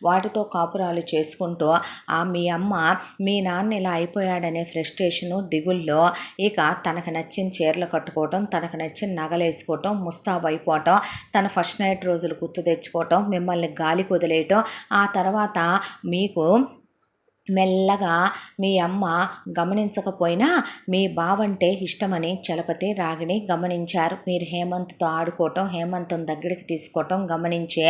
వాటితో కాపురాలు చేసుకుంటూ మీ అమ్మ మీ నాన్న ఇలా అయిపోయాడనే ఫ్రస్ట్రేషను దిగుల్లో ఇక తనకు నచ్చిన చీరలు కట్టుకోవటం, తనకు నచ్చిన నగలు వేసుకోవటం, ముస్తాబు అయిపోవటం, తన ఫస్ట్ నైట్ రోజులు గుర్తు తెచ్చుకోవటం, మిమ్మల్ని గాలికి వదిలేయటం, ఆ తర్వాత మీకు మెల్లగా మీ అమ్మ గమనించకపోయినా మీ బావంటే ఇష్టమని చలపతి రాగిణి గమనించారు. మీరు హేమంత్తో ఆడుకోవటం, హేమంత్ని దగ్గరికి తీసుకోవటం గమనించే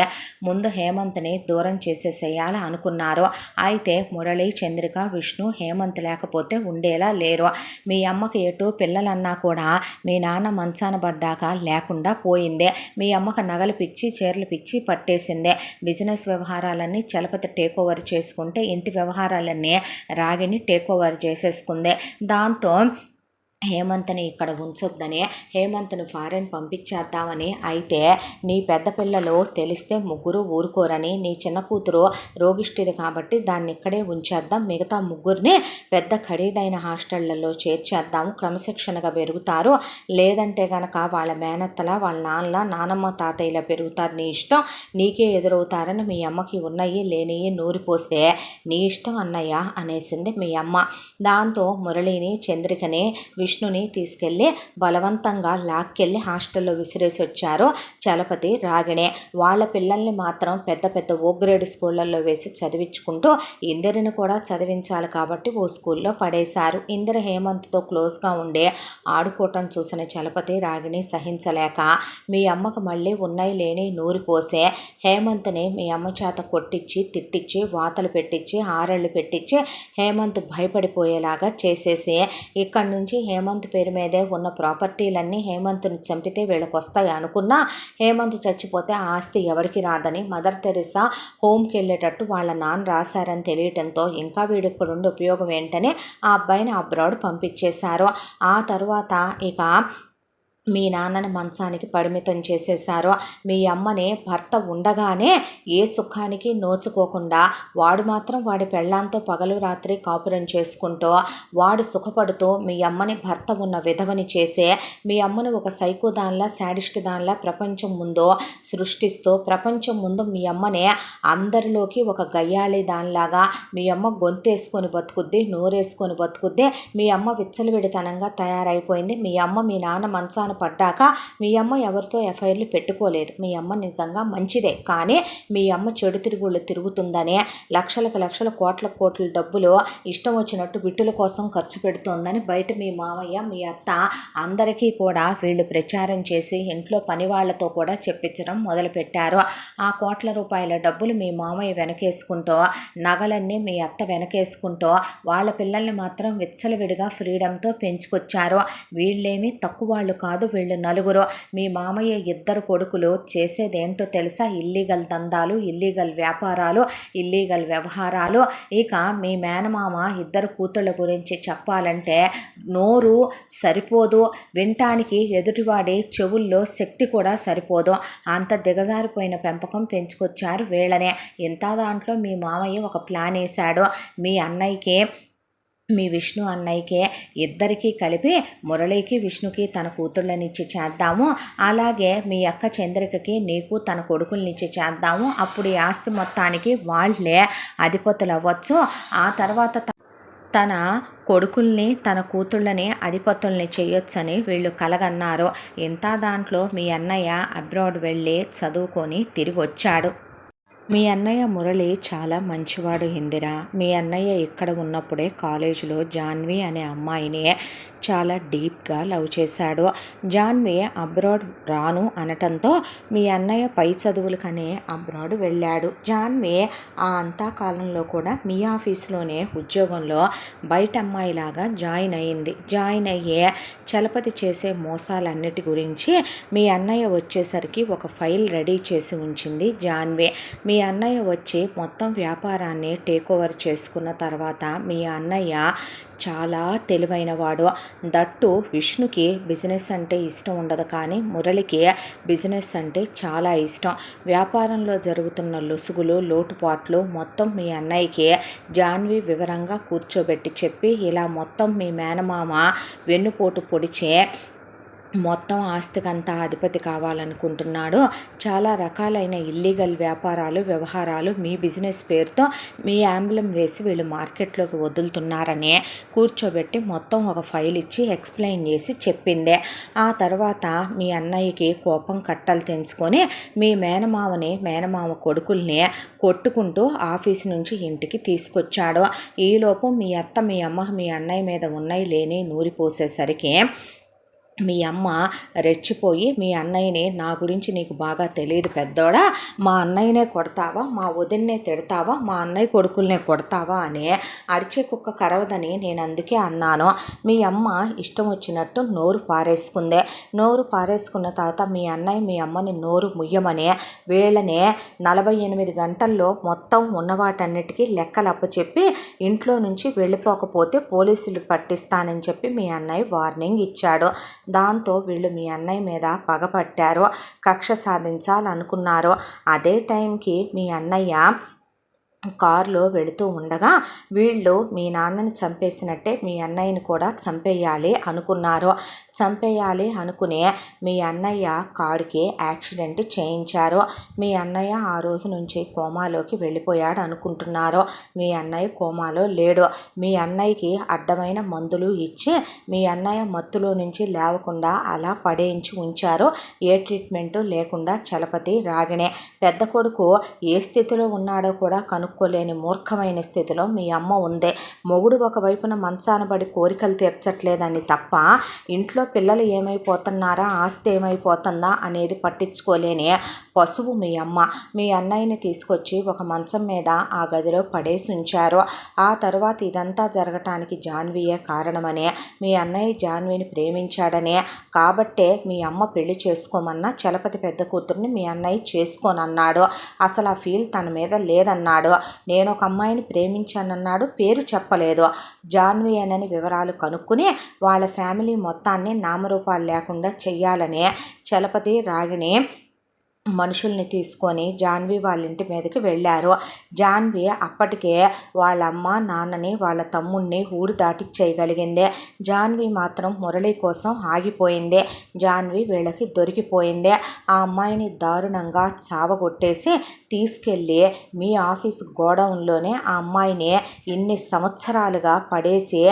ముందు హేమంత్ని దూరం చేసేసేయాలి అనుకున్నారు. అయితే మురళి, చంద్రిక, విష్ణు హేమంత్ లేకపోతే ఉండేలా లేరు. మీ అమ్మకి ఎటు పిల్లలన్నా కూడా మీ నాన్న మంచాన పడ్డాక లేకుండా పోయిందే. మీ అమ్మకు నగలు పిచ్చి, చీరలు పిచ్చి పట్టేసిందే. బిజినెస్ వ్యవహారాలన్నీ చలపతి టేక్ ఓవర్ చేసుకుంటే ఇంటి వ్యవహారాలు రాగిణి టేక్ ఓవర్ చేసేసుకుంది. దాంతో హేమంత్ని ఇక్కడ ఉంచొద్దని, హేమంత్ని ఫారెన్ పంపించేద్దామని, అయితే నీ పెద్ద పిల్లలు తెలిస్తే ముగ్గురు ఊరుకోరని, నీ చిన్న కూతురు రోగిష్టిది కాబట్టి దాన్ని ఇక్కడే ఉంచేద్దాం, మిగతా ముగ్గురిని పెద్ద ఖరీదైన హాస్టళ్లలో చేర్చేద్దాము, క్రమశిక్షణగా పెరుగుతారు, లేదంటే గనక వాళ్ళ మేనత్తల వాళ్ళ నాన్నల నానమ్మ తాతయ్యలా పెరుగుతారు, నీ ఇష్టం, నీకే ఎదురవుతారని మీ అమ్మకి ఉన్నయి లేనియి నూరిపోస్తే నీ ఇష్టం అన్నయ్య అనేసింది మీ అమ్మ. దాంతో మురళిని, చంద్రికని, విష్ణుని తీసుకెళ్ళి బలవంతంగా లాక్కెళ్ళి హాస్టల్లో విసిరేసి వచ్చారు చలపతి రాగిణి. వాళ్ళ పిల్లల్ని మాత్రం పెద్ద పెద్ద ఓ గ్రేడ్ స్కూళ్ళల్లో వేసి చదివించుకుంటూ ఇందిరని కూడా చదివించాలి కాబట్టి ఓ స్కూల్లో పడేశారు. ఇందిర హేమంత్తో క్లోజ్గా ఉండే ఆడుకోవటం చూసిన చలపతి రాగిణి సహించలేక మీ అమ్మకు మళ్ళీ ఉన్నాయి లేని నూరిపోసే హేమంత్ని మీ అమ్మ చేత కొట్టించి తిట్టించి వాతలు పెట్టించి ఆరళ్ళు పెట్టించి హేమంత్ భయపడిపోయేలాగా చేసేసి ఇక్కడి నుంచి హేమంత్ పేరు మీదే ఉన్న ప్రాపర్టీలన్నీ హేమంత్ని చంపితే వీళ్ళకి వస్తాయి అనుకున్నా హేమంత్ చచ్చిపోతే ఆ ఆస్తి ఎవరికి రాదని మదర్ తెరిసా హోమ్కి వెళ్ళేటట్టు వాళ్ళ నాన్న రాశారని తెలియటంతో ఇంకా వీడికి ఇక్కడ ఉండి ఉపయోగం ఏంటని ఆ అబ్బాయిని అబ్రాడ్ పంపించేశారు. ఆ తర్వాత ఇక మీ నాన్నని మంచానికి పరిమితం చేసేశారు. మీ అమ్మని భర్త ఉండగానే ఏ సుఖానికి నోచుకోకుండా వాడు మాత్రం వాడి పెళ్ళాంతో పగలు రాత్రి కాపురం చేసుకుంటూ వాడు సుఖపడుతూ మీ అమ్మని భర్త ఉన్న విధవని చేసే మీ అమ్మని ఒక సైకో దానిలా శాడిస్ట్ దానిలా ప్రపంచం ముందు సృష్టిస్తూ ప్రపంచం ముందు మీ అమ్మని అందరిలోకి ఒక గయ్యాళి దానిలాగా మీ అమ్మ గొంతేసుకొని బతుకుద్ది, నోరేసుకొని బతుకుద్ది. మీ అమ్మ విచ్చలవిడితనంగా తయారైపోయింది. మీ అమ్మ మీ నాన్న మంచాన పడ్డాక మీ అమ్మ ఎవరితో ఎఫ్ఐఆర్లు పెట్టుకోలేదు. మీ అమ్మ నిజంగా మంచిదే, కానీ మీ అమ్మ చెడు తిరుగుళ్ళు తిరుగుతుందని లక్షలకు లక్షల కోట్ల డబ్బులు ఇష్టం వచ్చినట్టు బిట్టుల కోసం ఖర్చు పెడుతోందని బయట మీ మామయ్య మీ అత్త అందరికీ కూడా వీళ్ళు ప్రచారం చేసి ఇంట్లో పని వాళ్లతో కూడా చెప్పించడం మొదలుపెట్టారు. ఆ కోట్ల రూపాయల డబ్బులు మీ మామయ్య వెనకేసుకుంటూ నగలన్నీ మీ అత్త వెనకేసుకుంటూ వాళ్ళ పిల్లల్ని మాత్రం విచ్చలవిడిగా ఫ్రీడంతో పెంచుకొచ్చారు. వీళ్ళేమీ తక్కువ వాళ్ళు కాదు. వీళ్ళు నలుగురు. మీ మామయ్య ఇద్దరు కొడుకులు చేసేదేంటో తెలుసా? ఇల్లీగల్ దందాలు, ఇల్లీగల్ వ్యాపారాలు, ఇల్లీగల్ వ్యవహారాలు. ఇక మీ మేనమామ ఇద్దరు కూతుళ్ళ గురించి చెప్పాలంటే నోరు సరిపోదు, వినటానికి ఎదుటివాడి చెవుల్లో శక్తి కూడా సరిపోదు. అంత దిగజారిపోయిన పెంపకం పెంచుకొచ్చారు వీళ్ళనే. ఇంత దాంట్లో మీ మామయ్య ఒక ప్లాన్ వేశాడు. మీ అన్నయ్యకి మీ విష్ణు అన్నయ్యకే ఇద్దరికీ కలిపి మురళికి విష్ణుకి తన కూతుళ్ళనిచ్చి చేద్దాము, అలాగే మీ అక్క చంద్రికకి నీకు తన కొడుకులనిచ్చి చేద్దాము. అప్పుడు ఈ ఆస్తి మొత్తానికి వాళ్ళే అధిపతులు అవ్వచ్చు. ఆ తర్వాత తన కొడుకుల్ని తన కూతుళ్ళని అధిపతుల్ని చేయొచ్చని వీళ్ళు కలగన్నారు. ఇంత దాంట్లో మీ అన్నయ్య అబ్రాడ్ వెళ్ళి చదువుకొని తిరిగి వచ్చాడు. మీ అన్నయ్య మురళి చాలా మంచివాడు ఇందిరా. మీ అన్నయ్య ఇక్కడ ఉన్నప్పుడే కాలేజీలో జాన్వి అనే అమ్మాయిని చాలా డీప్గా లవ్ చేశాడు. జాన్వి అబ్రాడ్ రాను అనటంతో మీ అన్నయ్య పై చదువులకనే అబ్రాడ్ వెళ్ళాడు. జాన్వి ఆ అంతా కాలంలో కూడా మీ ఆఫీస్లోనే ఉద్యోగంలో బయట అమ్మాయిలాగా జాయిన్ అయ్యింది. జాయిన్ అయ్యే చలపతి చేసే మోసాలన్నిటి గురించి మీ అన్నయ్య వచ్చేసరికి ఒక ఫైల్ రెడీ చేసి ఉంచింది జాన్వి. మీ అన్నయ్య వచ్చి మొత్తం వ్యాపారాన్ని టేక్ ఓవర్ చేసుకున్న తర్వాత మీ అన్నయ్య చాలా తెలివైనవాడు. దట్టు విష్ణుకి బిజినెస్ అంటే ఇష్టం ఉండదు, కానీ మురళికి బిజినెస్ అంటే చాలా ఇష్టం. వ్యాపారంలో జరుగుతున్న లొసుగులు లోటుపాట్లు మొత్తం మీ అన్నయ్యకి జాన్వి వివరంగా కూర్చోబెట్టి చెప్పి ఇలా మొత్తం మీ మేనమామ వెన్నుపోటు పొడిచే మొత్తం ఆస్తికంతా అధిపతి కావాలనుకుంటున్నాడు. చాలా రకాలైన ఇల్లీగల్ వ్యాపారాలు వ్యవహారాలు మీ బిజినెస్ పేరుతో మీ యాంబ్లం వేసి వీళ్ళు మార్కెట్లోకి వదులుతున్నారని కూర్చోబెట్టి మొత్తం ఒక ఫైల్ ఇచ్చి ఎక్స్ప్లెయిన్ చేసి చెప్పిందే. ఆ తర్వాత మీ అన్నయ్యకి కోపం కట్టలు తెంచుకొని మీ మేనమామ కొడుకుల్ని కొట్టుకుంటూ ఆఫీసు నుంచి ఇంటికి తీసుకొచ్చాడు. ఈలోపు మీ అత్త మీ అమ్మ మీ అన్నయ్య మీద ఉన్నాయి లేని నూరిపోసేసరికి మీ అమ్మ రెచ్చిపోయి మీ అన్నయ్యని నా గురించి నీకు బాగా తెలియదు పెద్దోడా, మా అన్నయ్యనే కొడతావా, మా వదిన్నే తిడతావా, మా అన్నయ్య కొడుకుల్నే కొడతావా అని అరిచే కుక్క కరవదని నేను అందుకే అన్నాను. మీ అమ్మ ఇష్టం వచ్చినట్టు నోరు పారేసుకుందే. నోరు పారేసుకున్న తర్వాత మీ అన్నయ్య మీ అమ్మని నోరు ముయ్యమని వీళ్ళనే 48 గంటల్లో మొత్తం ఉన్నవాటన్నిటికీ లెక్కలు అప్పచెప్పి ఇంట్లో నుంచి వెళ్ళిపోకపోతే పోలీసులు పట్టిస్తానని చెప్పి మీ అన్నయ్య వార్నింగ్ ఇచ్చాడు. దాంతో వీళ్ళు మీ అన్నయ్య మీద పగపట్టారు, కక్ష సాధించాలనుకున్నారు. అదే టైంకి మీ అన్నయ్య కారులో వెళుతూ ఉండగా వీళ్ళు మీ నాన్నని చంపేసినట్టే మీ అన్నయ్యని కూడా చంపేయాలి అనుకున్నారు. చంపేయాలి అనుకునే మీ అన్నయ్య కారుకి యాక్సిడెంట్ చేయించారు. మీ అన్నయ్య ఆ రోజు నుంచి కోమాలోకి వెళ్ళిపోయాడు అనుకుంటున్నారు. మీ అన్నయ్య కోమాలో లేడు. మీ అన్నయ్యకి అడ్డమైన మందులు ఇచ్చి మీ అన్నయ్య మత్తులో నుంచి లేవకుండా అలా పడేయించి ఉంచారు. ఏ ట్రీట్మెంటు లేకుండా చలపతి రాగిణే. పెద్ద కొడుకు ఏ స్థితిలో ఉన్నాడో కూడా కనుక్కోలేని మూర్ఖమైన స్థితిలో మీ అమ్మ ఉంది. మొగుడు ఒకవైపున మంచాన పడి కోరికలు తీర్చట్లేదని తప్ప ఇంట్లో పిల్లలు ఏమైపోతున్నారా, ఆస్తి ఏమైపోతుందా అనేది పట్టించుకోలేని పశువు మీ అమ్మ. మీ అన్నయ్యని తీసుకొచ్చి ఒక మంచం మీద ఆ గదిలో పడేసి ఉంచారు. ఆ తర్వాత ఇదంతా జరగటానికి జాన్వీయే కారణమని, మీ అన్నయ్య జాన్వీని ప్రేమించాడని, కాబట్టే మీ అమ్మ పెళ్లి చేసుకోమన్న చలపతి పెద్ద కూతుర్ని మీ అన్నయ్య చేసుకోనన్నాడు. అసలు ఆ ఫీల్ తన మీద లేదన్నాడు. నేను ఒక అమ్మాయిని ప్రేమించానన్నాడు, పేరు చెప్పలేదు. జాన్వీ అని వివరాలు కనుక్కుని వాళ్ళ ఫ్యామిలీ మొత్తాన్ని నామరూపాలు లేకుండా చెయ్యాలని చలపతి రాగిణి మనుషుల్ని తీసుకొని జాన్వీ వాళ్ళ ఇంటి మీదకి వెళ్ళారు. జాన్వీ అప్పటికే వాళ్ళ అమ్మ నాన్నని వాళ్ళ తమ్ముడిని ఊరు దాటిచ్చేయగలిగింది. జాన్వీ మాత్రం మురళి కోసం ఆగిపోయింది. జాన్వీ వీళ్ళకి దొరికిపోయింది. ఆ అమ్మాయిని దారుణంగా చావగొట్టేసి తీసుకెళ్ళి మీ ఆఫీసు గోడౌన్లోనే ఆ అమ్మాయిని ఇన్ని సంవత్సరాలుగా పడేసి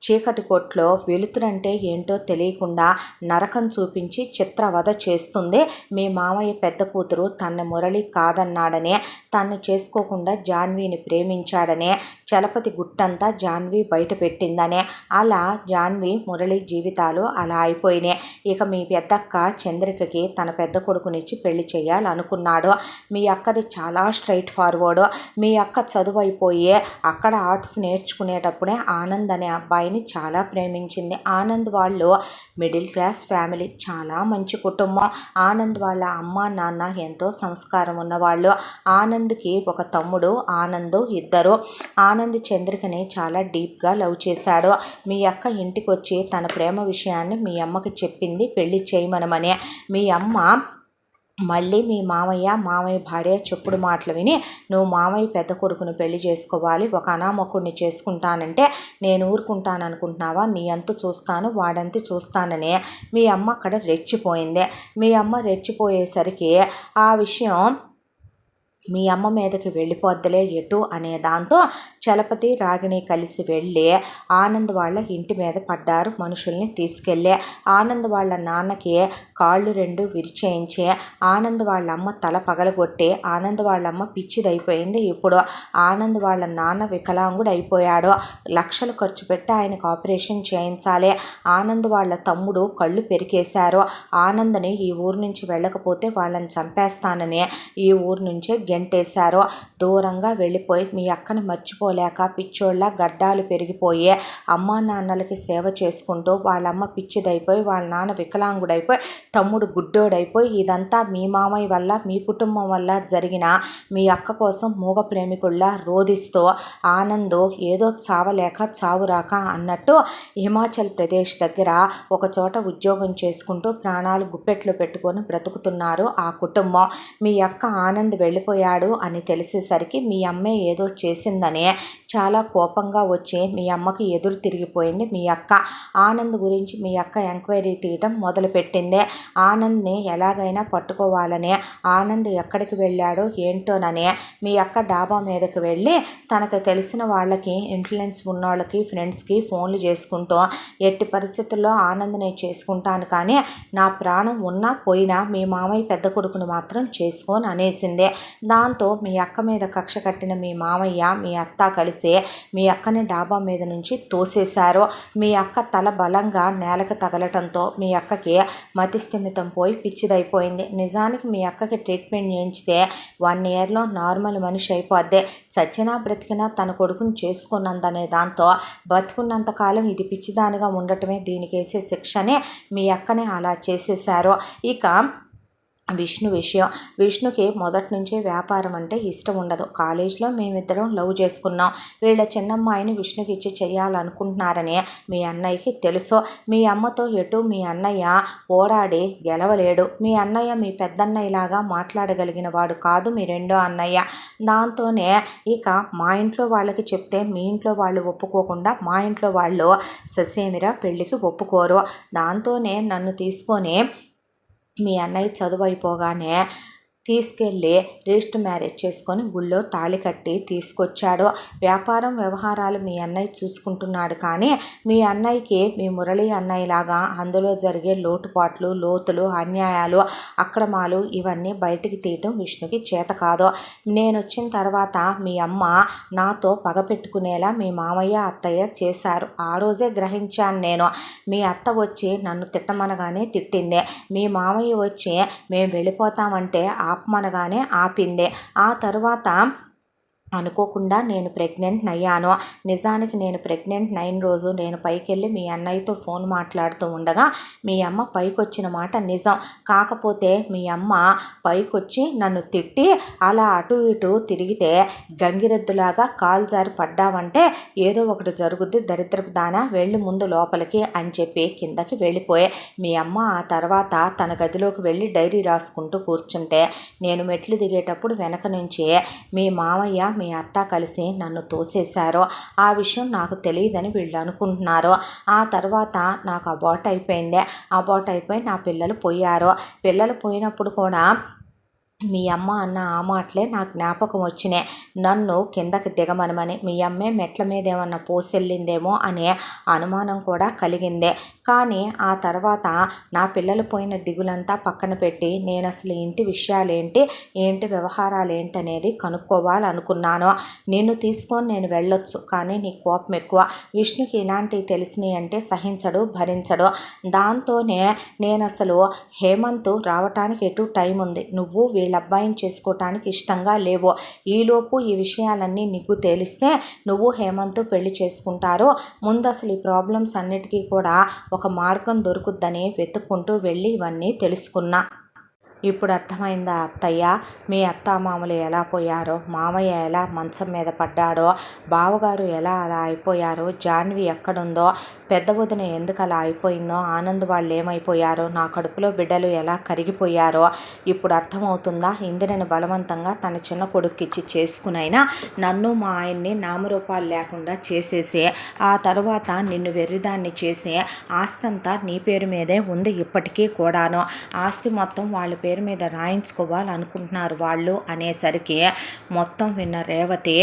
చీకటి కొట్లో వెలుతురంటే ఏంటో తెలియకుండా నరకం చూపించి చిత్రవధ చేస్తుంది. మీ మామయ్య పెద్ద కూతురు తన మురళి కాదన్నాడనే, తన్ని చేసుకోకుండా జాన్వీని ప్రేమించాడనే చలపతి గుట్టంతా జాన్వీ బయట పెట్టిందనే. అలా జాన్వీ మురళి జీవితాలు అలా అయిపోయినాయి. ఇక మీ పెద్దక్క చంద్రికకి తన పెద్ద కొడుకునిచ్చి పెళ్లి చేయాలనుకున్నాడు. మీ అక్కది చాలా స్ట్రైట్ ఫార్వర్డ్. మీ అక్క చదువు అయిపోయి అక్కడ ఆర్ట్స్ నేర్చుకునేటప్పుడే ఆనంద్ అనే అబ్బాయిని చాలా ప్రేమించింది. ఆనంద్ వాళ్ళు మిడిల్ క్లాస్ ఫ్యామిలీ, చాలా మంచి కుటుంబం. ఆనంద్ వాళ్ళ అమ్మ నాన్న ఎంతో సంస్కారం ఉన్నవాళ్ళు. ఆనంద్కి ఒక తమ్ముడు ఆనంద్, ఇద్దరు. ఆనంద్ చంద్రికని చాలా డీప్గా లవ్ చేశాడు. మీ అక్క ఇంటికి వచ్చి తన ప్రేమ విషయాన్ని మీ అమ్మకి చెప్పింది పెళ్లి చేయమనమని. మీ అమ్మ మళ్ళీ మీ మామయ్య భార్య చెప్పుడు మాటలు విని, నువ్వు మామయ్య పెద్ద కొడుకుని పెళ్లి చేసుకోవాలి, ఒక అనామకుడిని చేసుకుంటానంటే నేను ఊరుకుంటాననుకుంటున్నావా, నీ అంతు చూస్తాను, వాడంతు చూస్తానని మీ అమ్మ అక్కడ రెచ్చిపోయింది. మీ అమ్మ రెచ్చిపోయేసరికి ఆ విషయం మీ అమ్మ మీదకి వెళ్ళిపోద్దులే ఎటు అనే దాంతో చలపతి రాగిణి కలిసి వెళ్ళి ఆనంద్ వాళ్ళ ఇంటి మీద పడ్డారు. మనుషుల్ని తీసుకెళ్ళి ఆనంద్ వాళ్ళ నాన్నకి కాళ్ళు రెండు విరిచేయించి ఆనంద్ వాళ్ళ అమ్మ తల పగలగొట్టి ఆనంద్ వాళ్ళ అమ్మ పిచ్చిదైపోయింది. ఇప్పుడు ఆనంద్ వాళ్ళ నాన్న వికలాంగుడు అయిపోయాడు. లక్షలు ఖర్చు పెట్టి ఆయనకు ఆపరేషన్ చేయించాలి. ఆనంద్ వాళ్ళ తమ్ముడు కళ్ళు పెరికేశారు. ఆనంద్ని ఈ ఊరు నుంచి వెళ్ళకపోతే వాళ్ళని చంపేస్తానని ఈ ఊరు నుంచే గెంటేశారు. దూరంగా వెళ్ళిపోయి మీ అక్కని మర్చిపోలేక పిచ్చోళ్ళ గడ్డాలు పెరిగిపోయి అమ్మా నాన్నలకి సేవ చేసుకుంటూ వాళ్ళమ్మ పిచ్చిదైపోయి వాళ్ళ నాన్న వికలాంగుడైపోయి తమ్ముడు గుడ్డోడైపోయి ఇదంతా మీ మామయ్య వల్ల మీ కుటుంబం వల్ల జరిగిన మీ అక్క కోసం మూగ ప్రేమికుల్లా రోధిస్తూ ఆనందు ఏదో చావలేక చావురాక అన్నట్టు హిమాచల్ ప్రదేశ్ దగ్గర ఒక చోట ఉద్యోగం చేసుకుంటూ ప్రాణాలు గుప్పెట్లో పెట్టుకొని బ్రతుకుతున్నారు ఆ కుటుంబం. మీ అక్క ఆనంద్ వెళ్ళిపోయాడు అని తెలిసేసరికి మీ అమ్మే ఏదో చేసిందనే చాలా కోపంగా వచ్చి మీ అమ్మకి ఎదురు తిరిగిపోయింది మీ అక్క. ఆనంద్ గురించి మీ అక్క ఎంక్వైరీ తీయటం మొదలుపెట్టింది. ఆనంద్ని ఎలాగైనా పట్టుకోవాలనే, ఆనంద్ ఎక్కడికి వెళ్ళాడో ఏంటోననే మీ అక్క డాబా మీదకి వెళ్ళి తనకు తెలిసిన వాళ్ళకి, ఇన్ఫ్లుయెన్స్ ఉన్నోళ్ళకి, ఫ్రెండ్స్కి ఫోన్లు చేసుకుంటూ ఎట్టి పరిస్థితుల్లో ఆనంద్ని చేసుకుంటాను కానీ నా ప్రాణం ఉన్నా పోయినా మీ మామయ్య పెద్ద కొడుకుని మాత్రం చేసుకోని అనేసింది. దాంతో మీ అక్క మీద కక్ష కట్టిన మీ మామయ్య మీ అత్త కలిసి మీ అక్కని డాబా మీద నుంచి తోసేశారు. మీ అక్క తల బలంగా నేలకు తగలటంతో మీ అక్కకి మతిస్థిమితం పోయి పిచ్చిదైపోయింది. నిజానికి మీ అక్కకి ట్రీట్మెంట్ చేయించితే 1 ఇయర్లో నార్మల్ మనిషి అయిపోద్ది. చచ్చినా బ్రతికినా తన కొడుకుని చేసుకున్నందనే దాంతో బతుకున్నంతకాలం ఇది పిచ్చిదానిగా ఉండటమే దీనికి వేసే శిక్షనే మీ అక్కని అలా చేసేశారు. ఇక విష్ణు విషయం, విష్ణుకి మొదటి నుంచే వ్యాపారం అంటే ఇష్టం ఉండదు. కాలేజీలో మేమిద్దరం లవ్ చేసుకున్నాం. వీళ్ళ చిన్నమ్మాయిని విష్ణుకి ఇచ్చి చేయాలనుకుంటున్నారని మీ అన్నయ్యకి తెలుసు. మీ అమ్మతో ఎటు మీ అన్నయ్య పోరాడి గెలవలేడు. మీ అన్నయ్య మీ పెద్దన్నయ్యలాగా మాట్లాడగలిగిన వాడు కాదు మీ రెండో అన్నయ్య. దాంతోనే ఇక మా ఇంట్లో వాళ్ళకి చెప్తే మీ ఇంట్లో వాళ్ళు ఒప్పుకోకుండా మా ఇంట్లో వాళ్ళు ససేమిరా పెళ్ళికి ఒప్పుకోరు. దాంతోనే నన్ను తీసుకొని మీ అన్నయ్య చదువు అయిపోగానే తీసుకెళ్ళి రిజిస్టర్ మ్యారేజ్ చేసుకొని గుళ్ళో తాళి కట్టి తీసుకొచ్చాడు. వ్యాపారం వ్యవహారాలు మీ అన్నయ్య చూసుకుంటున్నాడు, కానీ మీ అన్నయ్యకి మీ మురళి అన్నయ్యలాగా అందులో జరిగే లోటుపాట్లు, లోతులు, అన్యాయాలు, అక్రమాలు ఇవన్నీ బయటికి తీయటం విష్ణుకి చేత కాదు. నేను వచ్చిన తర్వాత మీ అమ్మ నాతో పగ పెట్టుకునేలా మీ మామయ్య అత్తయ్య చేశారు. ఆ రోజే గ్రహించాను నేను. మీ అత్త వచ్చి నన్ను తిట్టమనగానే తిట్టింది, మీ మామయ్య వచ్చి మేము వెళ్ళిపోతామంటే ఆపమనగానే ఆపింది. ఆ తరువాత అనుకోకుండా నేను ప్రెగ్నెంట్ అయ్యాను. నిజానికి నేను ప్రెగ్నెంట్ అయిన రోజు నేను పైకెళ్ళి మీ అన్నయ్యతో ఫోన్ మాట్లాడుతూ ఉండగా మీ అమ్మ పైకొచ్చిన మాట నిజం. కాకపోతే మీ అమ్మ పైకొచ్చి నన్ను తిట్టి అలా అటు ఇటు తిరిగితే గంగిరెద్దులాగా కాలు జారి పడ్డావంటే ఏదో ఒకటి జరుగుద్ది, దరిద్రపు దాన వెళ్ళి ముందు లోపలికి అని చెప్పి కిందకి వెళ్ళిపోయే మీ అమ్మ ఆ తర్వాత తన గదిలోకి వెళ్ళి డైరీ రాసుకుంటూ కూర్చుంటే నేను మెట్లు దిగేటప్పుడు వెనక నుంచి మీ మామయ్య మీ అత్త కలిసి నన్ను తోసేశారు. ఆ విషయం నాకు తెలియదని వీళ్ళు అనుకుంటున్నారు. ఆ తర్వాత నాకు అబార్ట్ అయిపోయింది. అబార్ట్ అయిపోయి నా పిల్లలు పోయారు. పిల్లలు పోయినప్పుడు కూడా మీ అమ్మ అన్న ఆ మాటలే నాకు జ్ఞాపకం వచ్చినాయి. నన్ను కిందకి దిగమనమని, మీ అమ్మే మెట్ల మీద ఏమన్నా పోసెళ్ళిందేమో అనే అనుమానం కూడా కలిగింది. కానీ ఆ తర్వాత నా పిల్లలు పోయిన దిగులంతా పక్కన పెట్టి నేను అసలు ఇంటి విషయాలేంటి, ఏంటి వ్యవహారాలు ఏంటనేది కనుక్కోవాలనుకున్నాను. నిన్ను తీసుకొని నేను వెళ్ళొచ్చు, కానీ నీ కోపం ఎక్కువ. విష్ణుకి ఇలాంటివి తెలిసినాయి అంటే సహించడు, భరించడు. దాంతోనే నేను అసలు హేమంత్ రావటానికి ఎటు టైం ఉంది, నువ్వు వీళ్ళ అబ్బాయిని చేసుకోవటానికి ఇష్టంగా లేవు. ఈలోపు ఈ విషయాలన్నీ నీకు తెలిస్తే నువ్వు హేమంత్ పెళ్లి చేసుకుంటారు. ముందు అసలు ఈ ప్రాబ్లమ్స్ అన్నిటికీ కూడా ఒక మార్గం దొరుకుద్దని వెతుక్కుంటూ వెళ్ళి ఇవన్నీ తెలుసుకున్నా. ఇప్పుడు అర్థమైందా అత్తయ్య, మీ అత్తామామలు ఎలా పోయారో, మామయ్య ఎలా మంచం మీద పడ్డాడో, బావగారు ఎలా అలా అయిపోయారో, జాన్వి ఎక్కడుందో, పెద్ద వదిన ఎందుకు అలా అయిపోయిందో, ఆనంద్ వాళ్ళు ఏమైపోయారో, నా కడుపులో బిడ్డలు ఎలా కరిగిపోయారో ఇప్పుడు అర్థమవుతుందా? ఇందిరని బలవంతంగా తన చిన్న కొడుక్కిచ్చి చేసుకునైనా నన్ను మా ఆయన్ని నామరూపాలు లేకుండా చేసేసి ఆ తర్వాత నిన్ను వెర్రిదాన్ని చేసి ఆస్తంతా నీ పేరు మీదే ఉంది ఇప్పటికీ కూడాను. ఆస్తి మొత్తం వాళ్ళ పేరు మీద రాయించుకోవాలనుకుంటున్నారు వాళ్ళు అనేసరికి మొత్తం విన్న రేవతి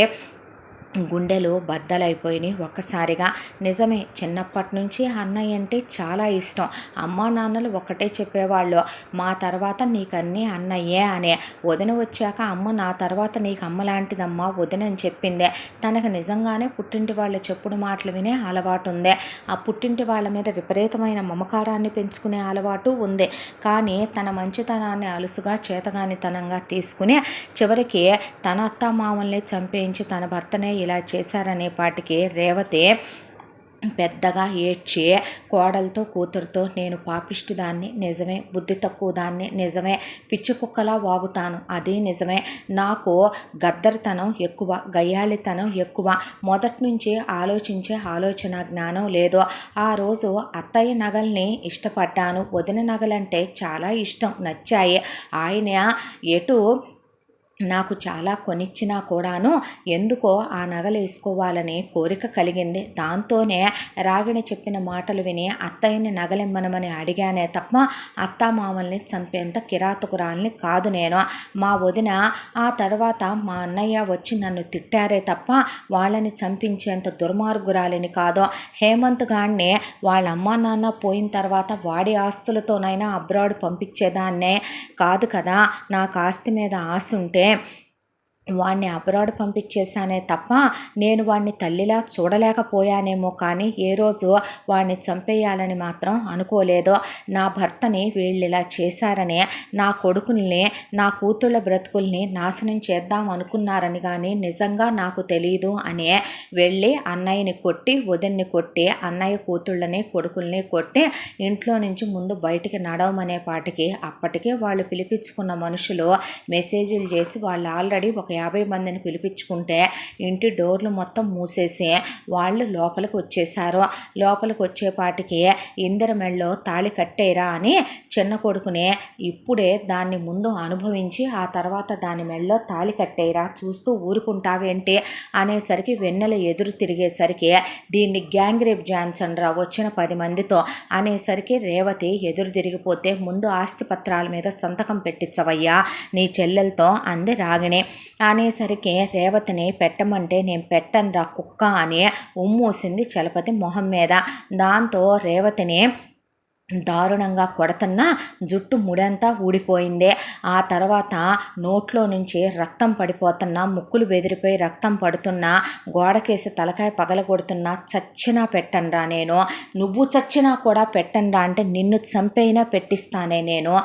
గుండెలు బద్దలైపోయినాయి ఒక్కసారిగా. నిజమే, చిన్నప్పటి నుంచి అన్నయ్య అంటే చాలా ఇష్టం. అమ్మా నాన్నలు ఒకటే చెప్పేవాళ్ళు, మా తర్వాత నీకన్నీ అన్నయ్యే అనే. వదిన వచ్చాక అమ్మ నా తర్వాత నీకు అమ్మ లాంటిదమ్మా వదిన అని చెప్పిందే. తనకు నిజంగానే పుట్టింటి వాళ్ళు చెప్పుడు మాటలు వినే అలవాటు ఉంది. ఆ పుట్టింటి వాళ్ళ మీద విపరీతమైన మమకారాన్ని పెంచుకునే అలవాటు ఉంది. కానీ తన మంచితనాన్ని అలుసుగా చేతగానితనంగా తీసుకుని చివరికి తన అత్తామామల్ని చంపేయించి తన భర్తనే ఇలా చేశారనే పాటికి రేవతి పెద్దగా ఏడ్చి కోడలతో కూతురుతో నేను పాపిష్టిదాన్ని నిజమే, బుద్ధి తక్కువ దాన్ని నిజమే, పిచ్చి కుక్కలా వాగుతాను అది నిజమే, నాకు గద్దరితనం ఎక్కువ, గయ్యాళితనం ఎక్కువ, మొదటి నుంచి ఆలోచించే ఆలోచన జ్ఞానం లేదు. ఆ రోజు అత్తయ్య నగల్ని ఇష్టపడ్డాను, వదిన నగలంటే చాలా ఇష్టం, నచ్చాయి. ఆయన ఎటు నాకు చాలా కొనిచ్చినా కూడాను ఎందుకో ఆ నగలు వేసుకోవాలని కోరిక కలిగింది. దాంతోనే రాగిణి చెప్పిన మాటలు విని అత్తయ్యని నగలిమ్మనమని అడిగానే తప్ప అత్తామామల్ని చంపేంత కిరాతకురాల్ని కాదు నేను. మా వదిన ఆ తర్వాత మా అన్నయ్య వచ్చి నన్ను తిట్టారే తప్ప వాళ్ళని చంపించేంత దుర్మార్గురాలిని కాదు. హేమంత్ గాడిని వాళ్ళ అమ్మా నాన్న పోయిన తర్వాత వాడి ఆస్తులతోనైనా అబ్రాడ్ పంపించేదాన్నే కాదు కదా. నాకు ఆస్తి మీద ఆశ ఉంటే వాడిని అబ్రాడ్ పంపించేశానే తప్ప నేను వాడిని తల్లిలా చూడలేకపోయానేమో, కానీ ఏ రోజు వాడిని చంపేయాలని మాత్రం అనుకోలేదు. నా భర్తని వీళ్ళు ఇలా చేశారని, నా కొడుకుల్ని నా కూతుళ్ళ బ్రతుకుల్ని నాశనం చేద్దాం అనుకున్నారని కానీ నిజంగా నాకు తెలియదు అని వెళ్ళి అన్నయ్యని కొట్టి వదిన్ని కొట్టి అన్నయ్య కూతుళ్ళని కొడుకుల్ని కొట్టి ఇంట్లో నుంచి ముందు బయటికి నడవమనే పాటికి అప్పటికే వాళ్ళు పిలిపించుకున్న మనుషులు మెసేజ్లు చేసి వాళ్ళు ఆల్రెడీ ఒక 50 మందిని పిలిపించుకుంటే ఇంటి డోర్లు మొత్తం మూసేసి వాళ్ళు లోపలికి వచ్చేసారు. లోపలికి వచ్చేపాటికి ఇందరి మెళ్ళో తాళి కట్టేరా అని చిన్న కొడుకుని ఇప్పుడే దాన్ని ముందు అనుభవించి ఆ తర్వాత దాని మెళ్ళో తాళి కట్టేరా, చూస్తూ ఊరుకుంటావేంటి అనేసరికి వెన్నెల ఎదురు తిరిగేసరికి దీన్ని గ్యాంగ్ రేప్ జాన్సన్ రా వచ్చిన 10 మందితో అనేసరికి రేవతి ఎదురు తిరిగిపోతే ముందు ఆస్తి పత్రాల మీద సంతకం పెట్టించవయ్యా నీ చెల్లెలతో అంది రాగిణి. అనేసరికి రేవతిని పెట్టమంటే నేను పెట్టనురా కుక్క అని ఉమ్మూసింది చలపతి మొహం మీద. దాంతో రేవతిని దారుణంగా కొడుతున్న జుట్టు ముడంతా ఊడిపోయింది. ఆ తర్వాత నోట్లో నుంచి రక్తం పడిపోతున్నా, ముక్కులు బెదిరిపోయి రక్తం పడుతున్నా, గోడకేసి తలకాయ పగలగొడుతున్నా చచ్చినా పెట్టనురా నేను, నువ్వు చచ్చినా కూడా పెట్టనురా అంటే నిన్ను చంపైనా పెట్టిస్తానే నేను,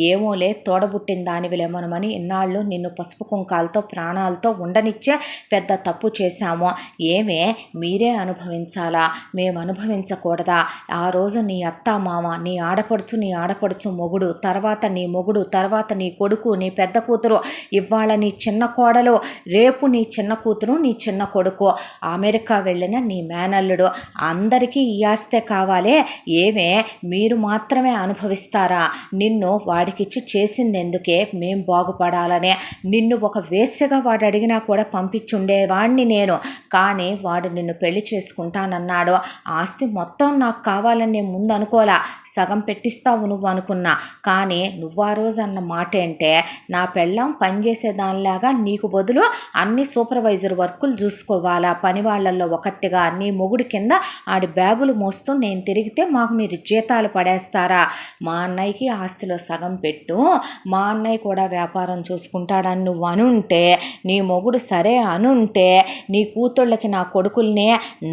ఏమోలే తోడబుట్టిన దానివిలేమనమని ఇన్నాళ్ళు నిన్ను పసుపు కుంకాలతో ప్రాణాలతో ఉండనిచ్చే పెద్ద తప్పు చేశాము, ఏమే మీరే అనుభవించాలా మేము అనుభవించకూడదా? ఆ రోజు నీ అత్త మామ, నీ ఆడపడుచు మొగుడు, తర్వాత నీ మొగుడు, తర్వాత నీ కొడుకు, నీ పెద్ద కూతురు, ఇవాళ నీ చిన్న కోడలు, రేపు నీ చిన్న కూతురు, నీ చిన్న కొడుకు, అమెరికా వెళ్ళిన నీ మేనల్లుడు, అందరికీ ఈ ఆస్తే కావాలే, ఏమే మీరు మాత్రమే అనుభవిస్తారా? నిన్ను వాడికిచ్చి చేసింది ఎందుకే? మేం బాగుపడాలనే. నిన్ను ఒక వేశ్యగా వాడు అడిగినా కూడా పంపించుండేవాణ్ణి నేను, కానీ వాడు నిన్ను పెళ్లి చేసుకుంటానన్నాడు. ఆస్తి మొత్తం నాకు కావాలని నేను ముందు అనుకోలా, సగం పెట్టిస్తావు నువ్వు అనుకున్నా, కానీ నువ్వు ఆ రోజు అన్న మాట ఏంటే నా పెళ్ళాం పనిచేసేదానిలాగా నీకు బదులు అన్ని సూపర్వైజర్ వర్కులు చూసుకోవాలా, పని వాళ్ళల్లో ఒకత్తిగా నీ మొగుడి కింద ఆడి బ్యాగులు మోస్తూ నేను తిరిగితే మాకు మీరు జీతాలు పడేస్తారా? మా అన్నయ్యకి ఆస్తిలో సగం పెట్టు, మా అన్నయ్య కూడా వ్యాపారం చూసుకుంటాడని నువ్వు అనుంటే, నీ మొగుడు సరే అనుంటే, నీ కూతుళ్ళకి నా కొడుకుల్ని,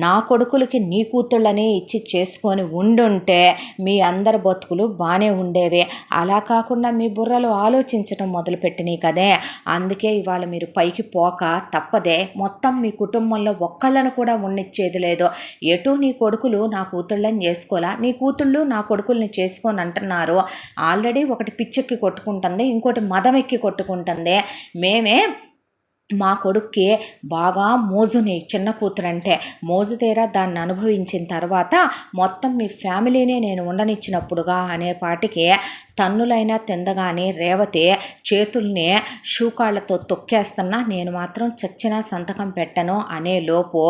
నా కొడుకులకి నీ కూతుళ్ళని ఇచ్చి చేసుకొని ఉండుంటే మీ అందరి బతుకులు బాగానే ఉండేవే. అలా కాకుండా మీ బుర్రలు ఆలోచించడం మొదలుపెట్టినాయి కదే, అందుకే ఇవాళ మీరు పైకి పోక తప్పదే. మొత్తం మీ కుటుంబంలో ఒక్కళ్ళను కూడా ఉండిచ్చేది లేదు. ఎటు నీ కొడుకులు నా కూతుళ్ళని చేసుకోలా, నీ కూతుళ్ళు నా కొడుకుల్ని చేసుకొని అంటున్నారు. ఆల్రెడీ ఒకటి పిచ్చెక్కి కొట్టుకుంటుంది, ఇంకోటి మదం ఎక్కి కొట్టుకుంటుంది. మేమే మా కొడుక్కి బాగా మోజుని చిన్న కూతురంటే మోజు తీరా దాన్ని అనుభవించిన తర్వాత మొత్తం మీ ఫ్యామిలీనే నేను ఉండనిచ్చినప్పుడుగా అనేపాటికి తన్నులైనా తిందగానే రేవతి చేతుల్ని షూకాళ్లతో తొక్కేస్తున్నా, నేను మాత్రం చచ్చినా సంతకం పెట్టను అనే లోపు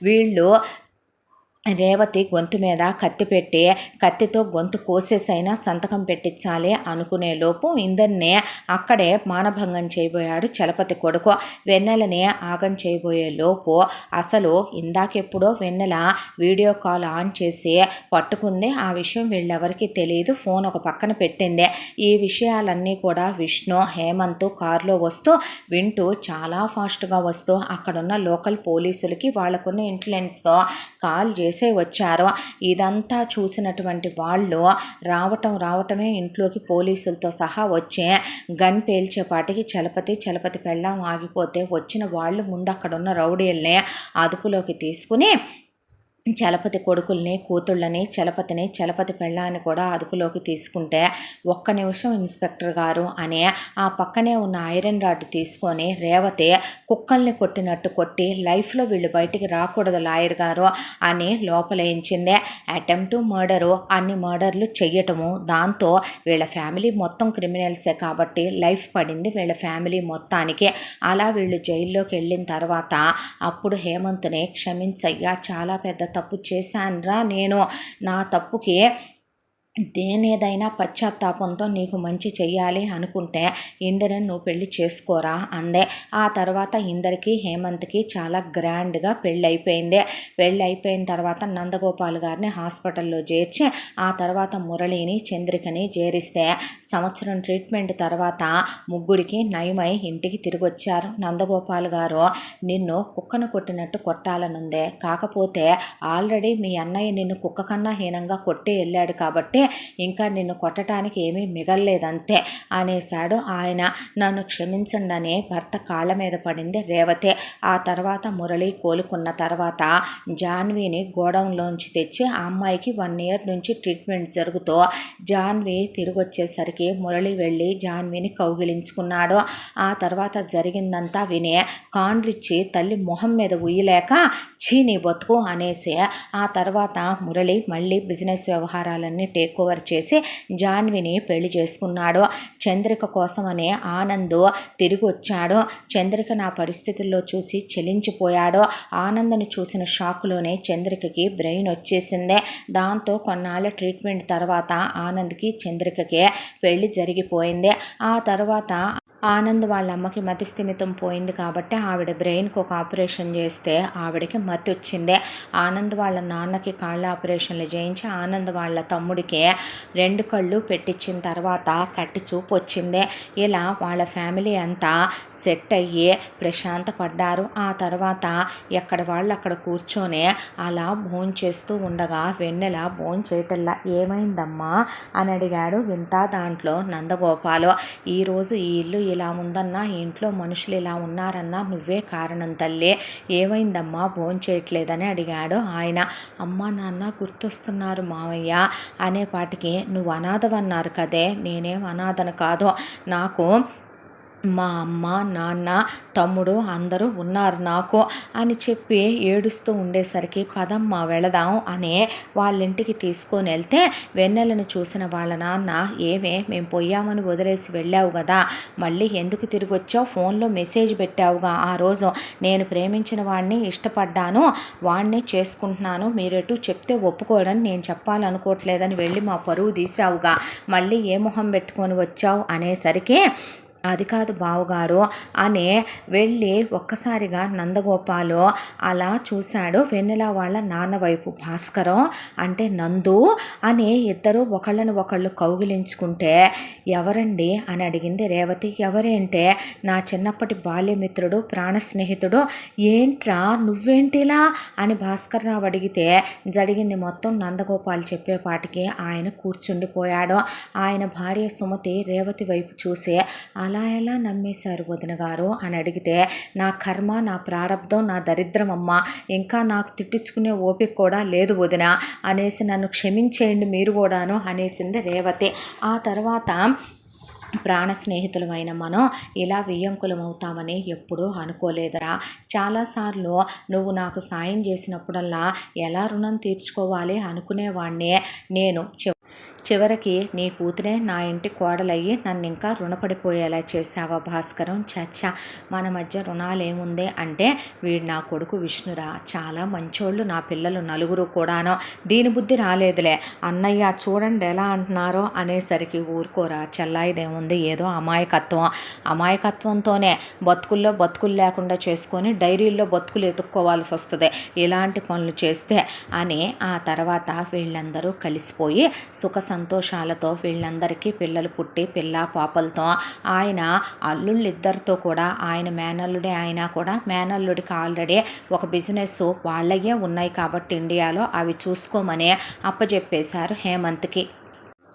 వీళ్ళు రేవతి గొంతు మీద కత్తి పెట్టి కత్తితో గొంతు కోసేసైనా సంతకం పెట్టించాలి అనుకునే లోపు ఇందరినీ అక్కడే మానభంగం చేయబోయాడు చలపతి కొడుకు. వెన్నెలని ఆగం చేయబోయే లోపు అసలు ఇందాకెప్పుడో వెన్నెల వీడియో కాల్ ఆన్ చేసి పట్టుకుంది. ఆ విషయం వీళ్ళెవరికి తెలియదు, ఫోన్ ఒక పక్కన పెట్టింది. ఈ విషయాలన్నీ కూడా విష్ణు హేమంత్ కారులో వస్తూ వింటూ చాలా ఫాస్ట్గా వస్తూ అక్కడున్న లోకల్ పోలీసులకి వాళ్ళకున్న ఇన్ఫ్లుయెన్స్తో కాల్ చేసి వచ్చారు. ఇదంతా చూసినటువంటి వాళ్ళు రావటమే ఇంట్లోకి పోలీసులతో సహా వచ్చి గన్ పేల్చేపాటికి చలపతి పెళ్ళాం ఆగిపోతే వచ్చిన వాళ్ళు ముందు అక్కడున్న రౌడీల్ని అదుపులోకి తీసుకుని చలపతి కొడుకుల్ని కూతుళ్ళని చలపతి పెళ్ళాన్ని కూడా అదుపులోకి తీసుకుంటే, ఒక్క నిమిషం ఇన్స్పెక్టర్ గారు అని ఆ పక్కనే ఉన్న ఐరన్ రాడ్ తీసుకొని రేవతి కుక్కల్ని కొట్టినట్టు కొట్టి లైఫ్లో వీళ్ళు బయటికి రాకూడదు లాయర్ గారు అని లోపలేయించింది. అటెంప్ట్ మర్డరు, అన్ని మర్డర్లు చెయ్యటము, దాంతో వీళ్ళ ఫ్యామిలీ మొత్తం క్రిమినల్సే కాబట్టి లైఫ్ పడింది వీళ్ళ ఫ్యామిలీ మొత్తానికి. అలా వీళ్ళు జైల్లోకి వెళ్ళిన తర్వాత అప్పుడు హేమంత్ని క్షమించయ్యా, చాలా పెద్ద తప్పు చేశానురా నేను, నా తప్పుకి దేనేదైనా పశ్చాత్తాపంతో నీకు మంచి చెయ్యాలి అనుకుంటే ఇందరిని నువ్వు పెళ్లి చేసుకోరా అందే. ఆ తర్వాత ఇందరికి హేమంత్కి చాలా గ్రాండ్గా పెళ్ళి అయిపోయిన తర్వాత నందగోపాల్ గారిని హాస్పిటల్లో చేర్చి ఆ తర్వాత మురళిని చంద్రికని చేరిస్తే సంవత్సరం ట్రీట్మెంట్ తర్వాత ముగ్గురికి నయమై ఇంటికి తిరిగి వచ్చారు. నందగోపాల్ గారు నిన్ను కుక్కను కొట్టినట్టు కొట్టాలనుందే, కాకపోతే ఆల్రెడీ మీ అన్నయ్య నిన్ను కుక్క కన్నా హీనంగా కొట్టి వెళ్ళాడు కాబట్టి అంటే ఇంకా నిన్ను కొట్టడానికి ఏమీ మిగల్లేదంతే అనేశాడు ఆయన. నన్ను క్షమించండి అని భర్త కాళ్ళ మీద పడింది రేవతి. ఆ తర్వాత మురళి కోలుకున్న తర్వాత జాన్వీని గోడౌన్లోంచి తెచ్చి ఆ అమ్మాయికి 1 ఇయర్ నుంచి ట్రీట్మెంట్ జరుగుతూ జాన్వి తిరిగి వచ్చేసరికి మురళి వెళ్ళి జాన్విని కౌగిలించుకున్నాడు. ఆ తర్వాత జరిగిందంతా విని కాండ్రిచ్చి తల్లి మొహం మీద ఉయ్యలేక నీ బతుకు అనేసి ఆ తర్వాత మురళి మళ్ళీ బిజినెస్ వ్యవహారాలన్నీ టేక్ ఓవర్ చేసి జాన్విని పెళ్లి చేసుకున్నాడు. చంద్రిక కోసమని ఆనంద్ తిరిగి వచ్చాడు. చంద్రిక నా పరిస్థితుల్లో చూసి చెలించిపోయాడు. ఆనంద్ని చూసిన షాక్లోనే చంద్రికకి బ్రెయిన్ వచ్చేసింది. దాంతో కొన్నాళ్ళ ట్రీట్మెంట్ తర్వాత ఆనంద్కి చంద్రికకి పెళ్లి జరిగిపోయింది. ఆ తర్వాత ఆనంద్ వాళ్ళ అమ్మకి మతిస్థిమితం పోయింది కాబట్టి ఆవిడ బ్రెయిన్కి ఒక ఆపరేషన్ చేస్తే ఆవిడకి మతి వచ్చింది. ఆనంద్ వాళ్ళ నాన్నకి కాళ్ళ ఆపరేషన్లు చేయించి ఆనంద్ వాళ్ళ తమ్ముడికి 2 కళ్ళు పెట్టించిన తర్వాత కట్టి చూపు వచ్చింది. ఇలా వాళ్ళ ఫ్యామిలీ అంతా సెట్ అయ్యి ప్రశాంత పడ్డారు. ఆ తర్వాత ఎక్కడ వాళ్ళు అక్కడ కూర్చొని అలా భోంచేస్తూ ఉండగా వెన్నెల భోంచేయటల్లా ఏమైందమ్మా అని అడిగాడు. ఇంత దాంట్లో నందగోపాలు, ఈరోజు ఈ ఇల్లు ఇలా ఉందన్నా, ఈ ఇంట్లో మనుషులు ఇలా ఉన్నారన్నా నువ్వే కారణం తల్లి, ఏమైందమ్మా భోంచేయట్లేదని అడిగాడు ఆయన. అమ్మ నాన్న గుర్తొస్తున్నారు మావయ్య అనేపాటికి, నువ్వు అనాథవన్నారు కదే, నేనేం అనాథను కాదు, నాకు మా అమ్మ నాన్న తమ్ముడు అందరూ ఉన్నారు నాకు అని చెప్పి ఏడుస్తూ ఉండేసరికి పదమ్మ వెళదాం అని వాళ్ళింటికి తీసుకొని వెళ్తే వెన్నెలను చూసిన వాళ్ళ నాన్న, ఏమే మేము పోయామని వదిలేసి వెళ్ళావు కదా, మళ్ళీ ఎందుకు తిరిగి వచ్చావు, ఫోన్లో మెసేజ్ పెట్టావుగా ఆ రోజు, నేను ప్రేమించిన వాడిని ఇష్టపడ్డాను, వాడిని చేసుకుంటున్నాను, మీరెటు చెప్తే ఒప్పుకోవడం నేను చెప్పాలనుకోవట్లేదని వెళ్ళి మా పరువు తీసావుగా, మళ్ళీ ఏ మొహం పెట్టుకొని వచ్చావు అనేసరికి, అది కాదు బావగారు అని వెళ్ళి ఒక్కసారిగా నందగోపాలు అలా చూశాడు. వెన్నెల వాళ్ళ నాన్న వైపు భాస్కరం అంటే నందు అని ఇద్దరు ఒకళ్ళని ఒకళ్ళు కౌగిలించుకుంటే, ఎవరండి అని అడిగింది రేవతి. ఎవరేంటే నా చిన్నప్పటి బాల్యమిత్రుడు ప్రాణ స్నేహితుడు. ఏంట్రా నువ్వేంటిలా అని భాస్కర్రావు అడిగితే జరిగింది మొత్తం నందగోపాల్ చెప్పేపాటికి ఆయన కూర్చుండిపోయాడు. ఆయన భార్య సుమతి రేవతి వైపు చూసి, అలా ఎలా నమ్మేశారు వదిన గారు అని అడిగితే, నా కర్మ, నా ప్రారంధం, నా దరిద్రం అమ్మ, ఇంకా నాకు తిట్టించుకునే ఓపిక కూడా లేదు వదిన అనేసి నన్ను క్షమించేయండి మీరు కూడాను అనేసింది రేవతి. ఆ తర్వాత ప్రాణ స్నేహితులమైన మనం ఇలా వియ్యంకులం అవుతామని ఎప్పుడూ అనుకోలేదురా. చాలాసార్లు నువ్వు నాకు సాయం చేసినప్పుడల్లా ఎలా రుణం తీర్చుకోవాలి అనుకునేవాడినే నేను. చివరికి నీ కూతురే నా ఇంటి కోడలయ్యి నన్ను ఇంకా రుణపడిపోయేలా చేసావా భాస్కరం, చచ్చా మన మధ్య రుణాలేముంది అంటే, వీడు నా కొడుకు విష్ణురా, చాలా మంచోళ్ళు నా పిల్లలు నలుగురు కూడాను, దీని బుద్ధి రాలేదులే, అన్నయ్య చూడండి ఎలా అంటున్నారో అనేసరికి, ఊరుకోరా చెల్లాయిదేముంది, ఏదో అమాయకత్వంతోనే బతుకుల్లో బతుకులు లేకుండా చేసుకొని డైరీల్లో బతుకులు ఎత్తుక్కోవాల్సి వస్తుంది ఇలాంటి పనులు చేస్తే అని. ఆ తర్వాత వీళ్ళందరూ కలిసిపోయి సుఖ సంతోషాలతో వీళ్ళందరికీ పిల్లలు పుట్టి పిల్ల పాపలతో ఆయన అల్లుళ్ళిద్దరితో కూడా, ఆయన మేనల్లుడే అయినా కూడా మేనల్లుడికి ఆల్రెడీ ఒక బిజినెస్ వాళ్ళయ్యే ఉన్నాయి కాబట్టి ఇండియాలో అవి చూసుకోమని అప్పచెప్పేశారు హేమంత్కి.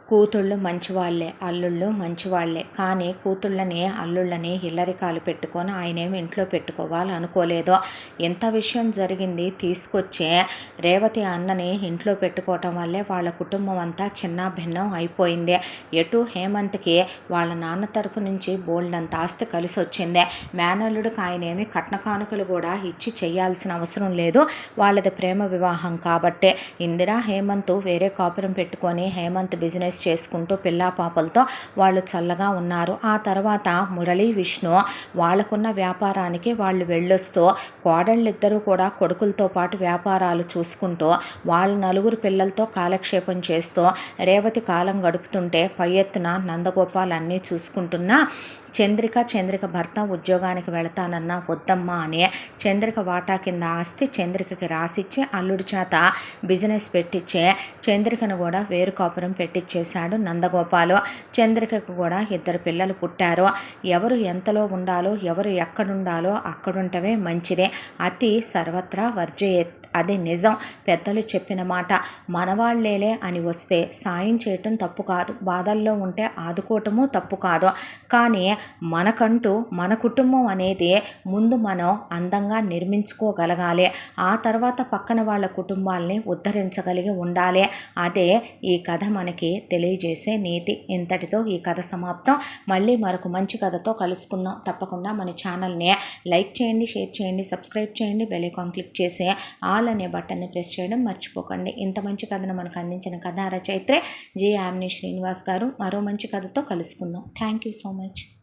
కూతుళ్ళు మంచివాళ్లే, అల్లుళ్ళు మంచివాళ్లే, కానీ కూతుళ్ళని అల్లుళ్ళని ఇల్లరికాలు పెట్టుకొని ఆయనేమి ఇంట్లో పెట్టుకోవాలనుకోలేదో. ఎంత విషయం జరిగింది తీసుకొచ్చే రేవతి అన్నని ఇంట్లో పెట్టుకోవటం వల్లే వాళ్ళ కుటుంబం అంతా చిన్న భిన్నం అయిపోయింది. ఎటు హేమంత్కి వాళ్ళ నాన్న తరపు నుంచి బోల్డంత ఆస్తి కలిసి వచ్చింది. మేనల్లుడికి ఆయనేమి కట్న కానుకలు కూడా ఇచ్చి చేయాల్సిన అవసరం లేదు, వాళ్ళది ప్రేమ వివాహం కాబట్టే. ఇందిరా హేమంత్ వేరే కాపురం పెట్టుకొని హేమంత్ బిజినెస్ చేసుకుంటూ పిల్లా పాపలతో వాళ్ళు చల్లగా ఉన్నారు. ఆ తర్వాత మురళి విష్ణు వాళ్ళకున్న వ్యాపారానికి వాళ్ళు వెళ్ళొస్తూ, కోడళ్ళిద్దరూ కూడా కొడుకులతో పాటు వ్యాపారాలు చూసుకుంటూ వాళ్ళ నలుగురు పిల్లలతో కాలక్షేపం చేస్తూ రేవతి కాలం గడుపుతుంటే పై ఎత్తున నందగోపాల్ అన్నీ చూసుకుంటున్నా చంద్రిక భర్త ఉద్యోగానికి వెళతానన్నా వద్దమ్మా అని చంద్రిక వాటా కింద ఆస్తి చంద్రికకి రాసిచ్చి అల్లుడి చేత బిజినెస్ పెట్టించే చంద్రికను కూడా వేరు కాపురం పెట్టించేశాడు నందగోపాలు. చంద్రికకు కూడా 2 పిల్లలు పుట్టారు. ఎవరు ఎంతలో ఉండాలో, ఎవరు ఎక్కడుండాలో అక్కడుంటవే మంచిదే, అతి సర్వత్రా వర్జయేత్. అది నిజం. పెద్దలు చెప్పిన మాట. మనవాళ్లేలే అని వస్తే సాయం చేయటం తప్పు కాదు, బాధల్లో ఉంటే ఆదుకోవటము తప్పు కాదు. కానీ మనకంటూ మన కుటుంబం అనేది ముందు మనం అందంగా నిర్మించుకోగలగాలి. ఆ తర్వాత పక్కన వాళ్ళ కుటుంబాలని ఉద్ధరించగలిగి ఉండాలి. అదే ఈ కథ మనకి తెలియజేసే నీతి. ఇంతటితో ఈ కథ సమాప్తం. మళ్ళీ మరొక మంచి కథతో కలుసుకుందాం. తప్పకుండా మన ఛానల్ని లైక్ చేయండి, షేర్ చేయండి, సబ్స్క్రైబ్ చేయండి, బెల్ ఐకాన్ క్లిక్ చేసి ఆల్ అనే బటన్ని ప్రెస్ చేయడం మర్చిపోకండి. ఇంత మంచి కథను మనకు అందించిన కథా రచయిత్రి జి. యామిని శ్రీనివాస్ గారు. మరో మంచి కథతో కలుసుకుందాం. Thank you so much.